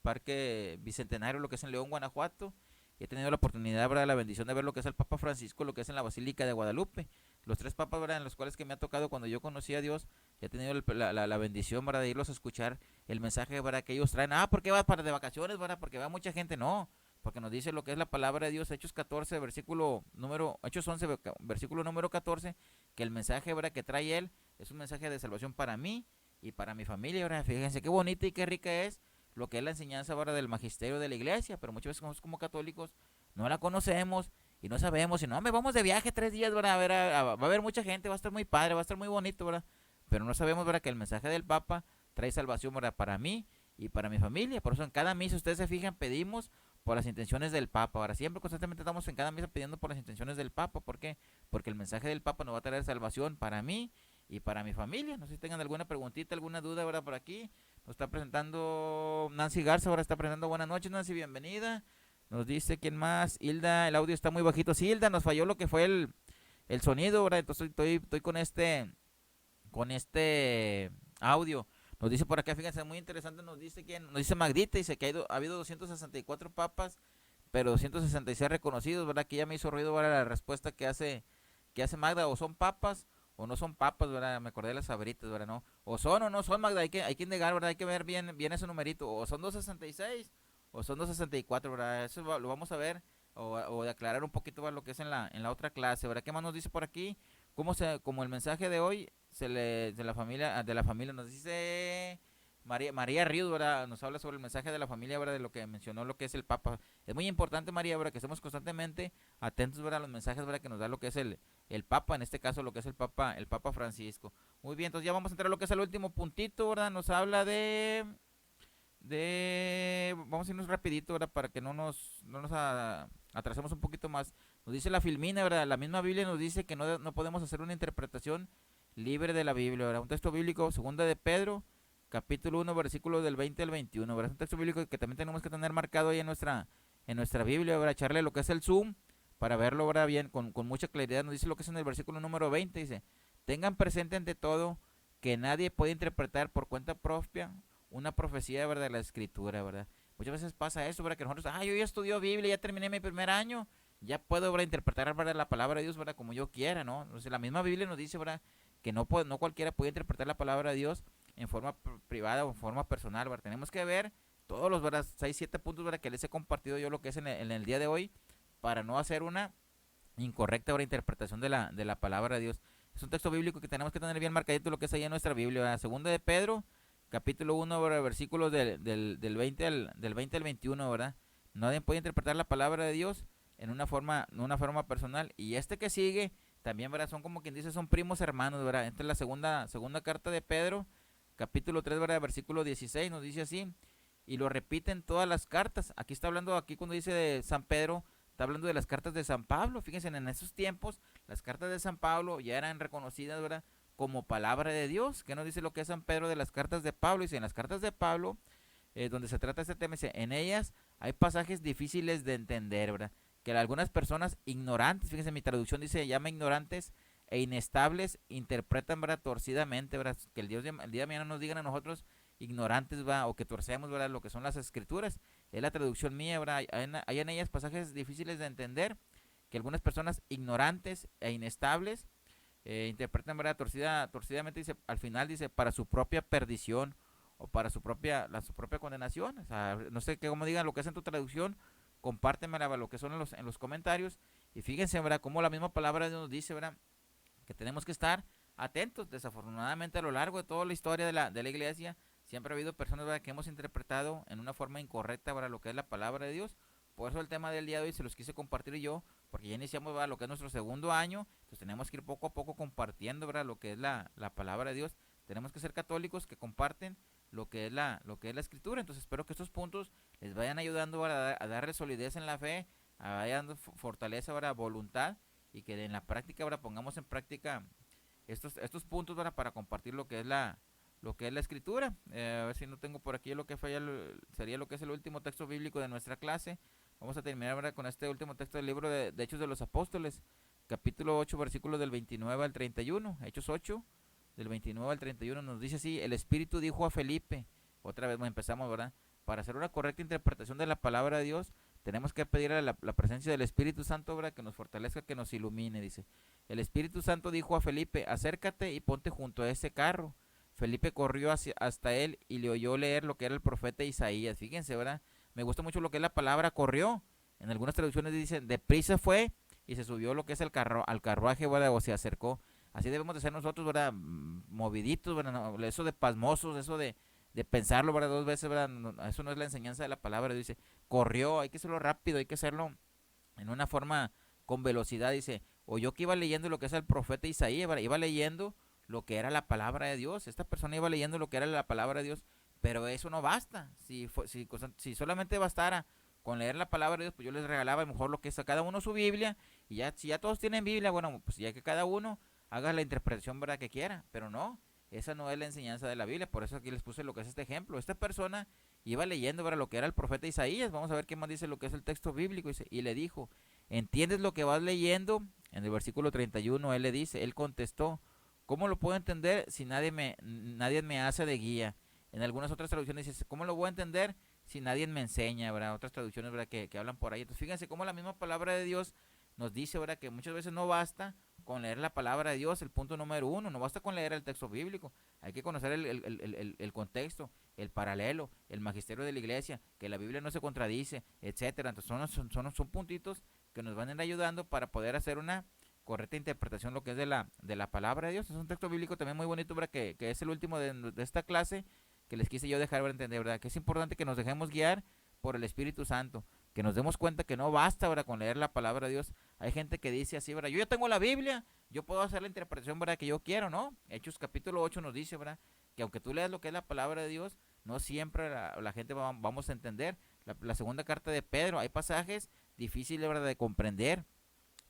Parque Bicentenario, lo que es en León, Guanajuato. Y he tenido la oportunidad, ¿verdad?, la bendición de ver lo que es el Papa Francisco, lo que es en la Basílica de Guadalupe. Los tres papas, ¿verdad?, en los cuales que me ha tocado cuando yo conocí a Dios, he tenido la bendición, ¿verdad?, de irlos a escuchar el mensaje, ¿verdad?, que ellos traen. ¿Por qué va para de vacaciones, ¿verdad?, porque va mucha gente? No, porque nos dice lo que es la palabra de Dios, Hechos 11, versículo número 14, que el mensaje, ¿verdad?, que trae Él es un mensaje de salvación para mí y para mi familia, ¿verdad? Fíjense qué bonita y qué rica es lo que es la enseñanza ahora del magisterio de la iglesia, pero muchas veces como católicos no la conocemos y no sabemos, y no, me vamos de viaje 3 días, ¿verdad? Va a haber mucha gente, va a estar muy padre, va a estar muy bonito, ¿verdad? Pero no sabemos, ¿verdad?, que el mensaje del Papa trae salvación, ¿verdad? Para mí y para mi familia. Por eso en cada misa, ustedes se fijan, pedimos por las intenciones del Papa. Ahora siempre constantemente estamos en cada misa pidiendo por las intenciones del Papa. ¿Por qué? Porque el mensaje del Papa nos va a traer salvación para mí y para mi familia. No sé si tengan alguna preguntita, alguna duda, ¿verdad? Por aquí nos está presentando Nancy Garza, ahora está presentando. Buenas noches, Nancy, bienvenida. Nos dice, ¿quién más? Hilda, el audio está muy bajito. Sí, Hilda, nos falló lo que fue el sonido, ¿verdad? Entonces estoy con este audio. Nos dice por acá, fíjense, muy interesante, nos dice Magdita, dice que ha habido 264 papas, pero 266 reconocidos, ¿verdad? Que ya me hizo ruido, ¿verdad? La respuesta que hace Magda, o son papas o no son papas, ¿verdad? Me acordé de las sabritas, ¿verdad? No, o son o no son, Magda, hay que indagar, ¿verdad? Hay que ver bien ese numerito, o son 266 o son 264, ¿verdad? Eso lo vamos a ver, o de aclarar un poquito, ¿verdad? Lo que es en la otra clase, ¿verdad? ¿Qué más nos dice por aquí? Como el mensaje de hoy de la familia nos dice María Ríos, ¿verdad? Nos habla sobre el mensaje de la familia, ¿verdad? De lo que mencionó lo que es el Papa. Es muy importante, María, ¿verdad? Que estemos constantemente atentos, ¿verdad? A los mensajes, ¿verdad? Que nos da lo que es el Papa, en este caso lo que es el Papa Francisco. Muy bien, entonces ya vamos a entrar a lo que es el último puntito, ¿verdad? Nos habla vamos a irnos rapidito, ¿verdad? Para que no nos atrasemos un poquito más. Nos dice la Filmina, ¿verdad? La misma Biblia nos dice que no podemos hacer una interpretación libre de la Biblia, ¿verdad? Un texto bíblico, segunda de Pedro, capítulo 1, versículos del 20 al 21, ¿verdad? Es un texto bíblico que también tenemos que tener marcado ahí en nuestra Biblia, ¿verdad? Echarle lo que es el zoom para verlo, ¿verdad? Bien, con mucha claridad. Nos dice lo que es en el versículo número 20, dice, tengan presente ante todo que nadie puede interpretar por cuenta propia una profecía, ¿verdad? De la Escritura, ¿verdad? Muchas veces pasa eso, ¿verdad? Que nosotros, yo ya estudié Biblia, ya terminé mi primer año, ya puedo, ¿verdad? Interpretar, ¿verdad? La palabra de Dios, ¿verdad? Como yo quiera, ¿no? Entonces la misma Biblia nos dice, ¿verdad? Que no cualquiera puede interpretar la palabra de Dios en forma privada o en forma personal, ¿verdad? Tenemos que ver todos los, ¿verdad? 6, 7 puntos, ¿verdad? Que les he compartido yo lo que es en el día de hoy para no hacer una incorrecta, ¿verdad? Interpretación de la palabra de Dios. Es un texto bíblico que tenemos que tener bien marcadito lo que es ahí en nuestra Biblia, ¿verdad? Segunda de Pedro, capítulo 1, ¿verdad? Versículos del 20 al 21, ¿verdad? Nadie puede interpretar la palabra de Dios en una forma personal. Y este que sigue, también, ¿verdad? Son como quien dice, son primos hermanos, ¿verdad? Esta es la segunda carta de Pedro, capítulo 3, ¿verdad? Versículo 16, nos dice así. Y lo repiten todas las cartas. Aquí está hablando, aquí cuando dice de San Pedro, está hablando de las cartas de San Pablo. Fíjense, en esos tiempos, las cartas de San Pablo ya eran reconocidas, ¿verdad? Como palabra de Dios. ¿Qué nos dice lo que es San Pedro de las cartas de Pablo? Dice, en las cartas de Pablo, donde se trata este tema, dice, en ellas hay pasajes difíciles de entender, ¿verdad? Que algunas personas ignorantes, fíjense, mi traducción dice, llama ignorantes e inestables, interpretan, ¿verdad? Torcidamente, ¿verdad? Que el día de mañana nos digan a nosotros ignorantes, ¿verdad? O que torcemos, ¿verdad? Lo que son las escrituras. Es la traducción mía, ¿verdad? Hay en ellas pasajes difíciles de entender, que algunas personas ignorantes e inestables interpretan, ¿verdad? Torcidamente, dice, al final dice, para su propia perdición o para su propia condenación. O sea, no sé cómo digan lo que es en tu traducción, compártemela, ¿verdad? Lo que son en los comentarios. Y fíjense, ¿verdad? Como la misma palabra de Dios nos dice, ¿verdad? Que tenemos que estar atentos. Desafortunadamente, a lo largo de toda la historia de la iglesia, siempre ha habido personas, ¿verdad? Que hemos interpretado en una forma incorrecta, ¿verdad? Lo que es la palabra de Dios. Por eso el tema del día de hoy se los quise compartir yo, porque ya iniciamos, ¿verdad? Lo que es nuestro segundo año. Entonces tenemos que ir poco a poco compartiendo, ¿verdad? Lo que es la palabra de Dios. Tenemos que ser católicos que comparten lo que es la escritura. Entonces espero que estos puntos les vayan ayudando, ¿verdad? A darle solidez en la fe, a vayan dando fortaleza, ¿verdad? Voluntad, y que en la práctica, ¿verdad? Pongamos en práctica estos puntos, ¿verdad? Para compartir lo que es la escritura. A ver si no tengo por aquí lo que falla, sería lo que es el último texto bíblico de nuestra clase. Vamos a terminar, ¿verdad? Con este último texto del libro de Hechos de los Apóstoles, capítulo 8, versículos del 29 al 31. Hechos 8, del 29 al 31 nos dice así: el Espíritu dijo a Felipe, otra vez empezamos, ¿verdad? Para hacer una correcta interpretación de la palabra de Dios, tenemos que pedir a la presencia del Espíritu Santo, ¿verdad? Que nos fortalezca, que nos ilumine, dice. El Espíritu Santo dijo a Felipe, acércate y ponte junto a ese carro. Felipe corrió hasta él y le oyó leer lo que era el profeta Isaías. Fíjense, ¿verdad? Me gusta mucho lo que es la palabra corrió. En algunas traducciones dicen, deprisa fue y se subió lo que es al carruaje, ¿verdad? O se acercó. Así debemos de ser nosotros, ¿verdad? Moviditos, ¿verdad? No, eso de pasmosos, eso de pensarlo, ¿verdad? Dos veces, ¿verdad? No, eso no es la enseñanza de la palabra. Dice, corrió, hay que hacerlo rápido, hay que hacerlo en una forma con velocidad. Dice, o yo que iba leyendo lo que es el profeta Isaías, ¿verdad? Iba leyendo lo que era la palabra de Dios. Esta persona iba leyendo lo que era la palabra de Dios, pero eso no basta. Si solamente bastara con leer la palabra de Dios, pues yo les regalaba a lo mejor lo que es a cada uno su Biblia, y ya, si ya todos tienen Biblia, bueno, pues ya que cada uno haga la interpretación, ¿verdad?, que quiera, pero no, esa no es la enseñanza de la Biblia. Por eso aquí les puse lo que es este ejemplo. Esta persona iba leyendo, ¿verdad?, lo que era el profeta Isaías. Vamos a ver qué más dice lo que es el texto bíblico. Y le dijo, ¿entiendes lo que vas leyendo? En el versículo 31 él le dice, él contestó, ¿cómo lo puedo entender si nadie me hace de guía? En algunas otras traducciones dice, ¿cómo lo voy a entender si nadie me enseña? ¿Verdad? Otras traducciones, ¿verdad?, que hablan por ahí. Entonces fíjense cómo la misma palabra de Dios nos dice, ¿verdad?, que muchas veces no basta con leer la palabra de Dios, el punto número uno, no basta con leer el texto bíblico, hay que conocer el contexto, el paralelo, el magisterio de la iglesia, que la Biblia no se contradice, etcétera. Entonces son puntitos que nos van a ir ayudando para poder hacer una correcta interpretación lo que es de la palabra de Dios. Es un texto bíblico también muy bonito, ¿verdad?, que es el último de esta clase, que les quise yo dejar entender, ¿verdad?, que es importante que nos dejemos guiar por el Espíritu Santo, que nos demos cuenta que no basta, ¿verdad?, con leer la palabra de Dios. Hay gente que dice así, ¿verdad?, yo ya tengo la Biblia, yo puedo hacer la interpretación, ¿verdad?, que yo quiero, ¿no? Hechos capítulo 8 nos dice, ¿verdad?, que aunque tú leas lo que es la palabra de Dios, no siempre la gente vamos a entender. La segunda carta de Pedro, hay pasajes difíciles, ¿verdad?, de comprender,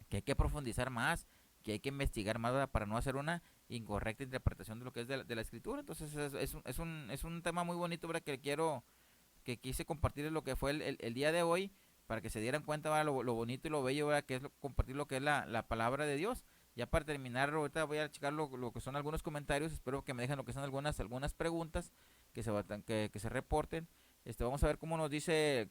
que hay que profundizar más, que hay que investigar más, ¿verdad?, para no hacer una incorrecta interpretación de lo que es de la escritura. Entonces es un tema muy bonito, ¿verdad?, que quise compartir lo que fue el día de hoy, para que se dieran cuenta, ¿verdad?, lo bonito y lo bello, ¿verdad?, que es compartir lo que es la palabra de Dios. Ya para terminar, ahorita voy a checar lo que son algunos comentarios, espero que me dejen lo que son algunas preguntas que se reporten. Vamos a ver cómo nos dice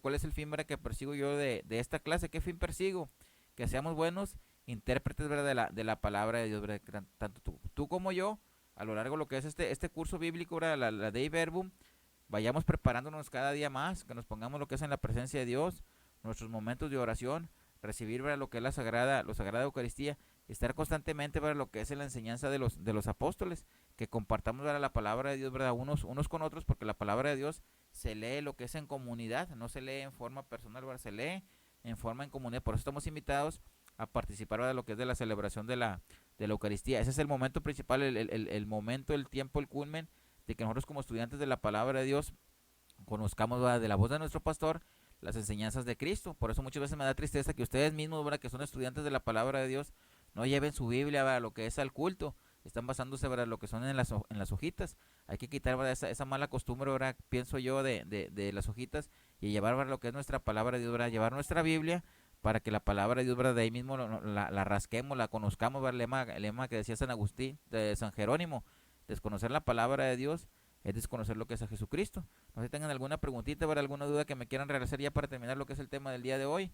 cuál es el fin, ¿verdad?, que persigo yo de esta clase. ¿Qué fin persigo? Que seamos buenos intérpretes, ¿verdad?, de la palabra de Dios, ¿verdad?, que tanto tú como yo, a lo largo de lo que es este curso bíblico, ¿verdad?, la Dei Verbum, vayamos preparándonos cada día más, que nos pongamos lo que es en la presencia de Dios, nuestros momentos de oración, recibir, ¿verdad?, lo que es la sagrada Eucaristía, estar constantemente, ¿verdad?, lo que es en la enseñanza de los apóstoles, que compartamos, ¿verdad?, la palabra de Dios, ¿verdad?, unos con otros, porque la palabra de Dios se lee lo que es en comunidad, no se lee en forma personal, ¿verdad?, se lee en forma en comunidad. Por eso estamos invitados a participar, ¿verdad?, de lo que es de la celebración de la Eucaristía. Ese es el momento principal, el momento, el tiempo, el culmen de que nosotros como estudiantes de la palabra de Dios conozcamos, ¿verdad?, de la voz de nuestro pastor las enseñanzas de Cristo. Por eso muchas veces me da tristeza que ustedes mismos, ¿verdad?, que son estudiantes de la palabra de Dios, no lleven su Biblia, ¿verdad?, lo que es al culto, están basándose, ¿verdad?, lo que son en las hojitas. Hay que quitar, ¿verdad?, esa mala costumbre, ¿verdad?, pienso yo, de las hojitas, y llevar, ¿verdad?, lo que es nuestra palabra de Dios, ¿verdad?, llevar nuestra Biblia, para que la palabra de Dios, ¿verdad?, de ahí mismo la rasquemos, la conozcamos, ¿verdad?, el lema que decía San Agustín, de San Jerónimo: desconocer la palabra de Dios es desconocer lo que es a Jesucristo. No sé si tengan alguna preguntita, ¿verdad?, alguna duda que me quieran realizar ya para terminar lo que es el tema del día de hoy.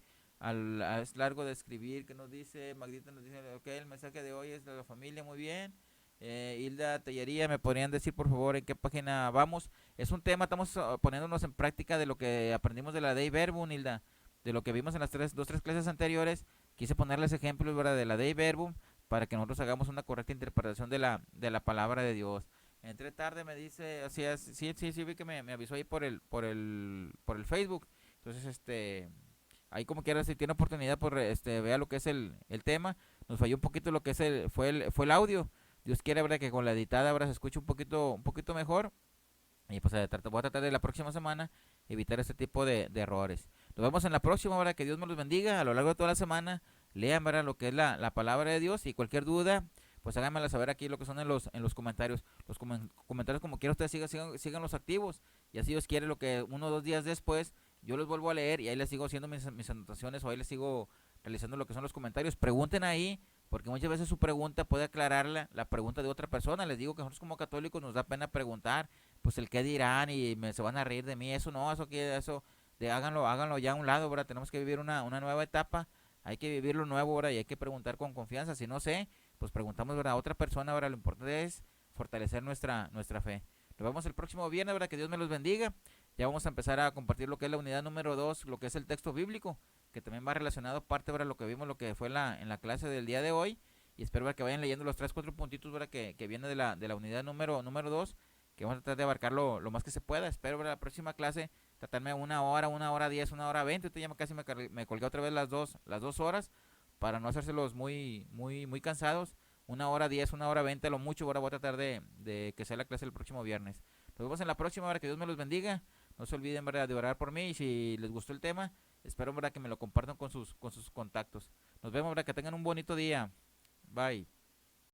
Es largo de escribir, que nos dice, Magdita nos dice, ok, el mensaje de hoy es de la familia, muy bien. Hilda Tellería, ¿me podrían decir por favor en qué página vamos? Es un tema, estamos poniéndonos en práctica de lo que aprendimos de la Dei Verbum, Hilda, de lo que vimos en las tres clases anteriores. Quise ponerles ejemplos, ¿verdad?, de la Dei Verbum, para que nosotros hagamos una correcta interpretación de la palabra de Dios. Entré tarde, me dice, así es, sí, vi que me avisó ahí por el Facebook. Entonces, ahí como quiera, si tiene oportunidad, vea lo que es el tema. Nos falló un poquito lo que es fue el audio. Dios quiere, ¿verdad?, que con la editada ahora se escuche un poquito mejor. Y pues voy a tratar de la próxima semana evitar este tipo de errores. Nos vemos en la próxima, ¿verdad? Que Dios me los bendiga a lo largo de toda la semana. Lean, ¿verdad?, lo que es la palabra de Dios, y cualquier duda, pues háganmela saber aquí lo que son en los comentarios. Los comentarios, como quiera, ustedes sigan los activos, y así Dios quiere, lo que 1 o 2 días después yo los vuelvo a leer, y ahí les sigo haciendo mis anotaciones, o ahí les sigo realizando lo que son los comentarios. Pregunten ahí, porque muchas veces su pregunta puede aclarar la pregunta de otra persona. Les digo que nosotros como católicos nos da pena preguntar, pues el qué dirán, y se van a reír de mí. Eso no, háganlo ya a un lado, ¿verdad? Tenemos que vivir una nueva etapa, hay que vivir lo nuevo, ¿verdad? Y hay que preguntar con confianza. Si no sé, pues preguntamos, ¿verdad?, a otra persona, ¿verdad? Lo importante es fortalecer nuestra fe. Nos vemos el próximo viernes, ¿verdad? Que Dios me los bendiga. Ya vamos a empezar a compartir lo que es la unidad número 2, lo que es el texto bíblico, que también va relacionado parte, ¿verdad?, lo que vimos, lo que fue en la clase del día de hoy. Y espero, ¿verdad?, que vayan leyendo los 3-4 puntitos, ¿verdad?, que viene de la unidad número 2, que vamos a tratar de abarcar lo más que se pueda. Espero, ¿verdad?, la próxima clase tratarme 1 hora 10, 1 hora 20. Ahorita ya casi me colgué otra vez las dos horas, para no hacérselos muy cansados. una hora 10, una hora 20 a lo mucho, ahora voy a tratar de que sea la clase el próximo viernes. Nos vemos en la próxima, ¿verdad? Que Dios me los bendiga. No se olviden, ¿verdad?, de orar por mí y si les gustó el tema, espero, ¿verdad?, que me lo compartan con sus contactos. Nos vemos, ¿verdad? Que tengan un bonito día. Bye.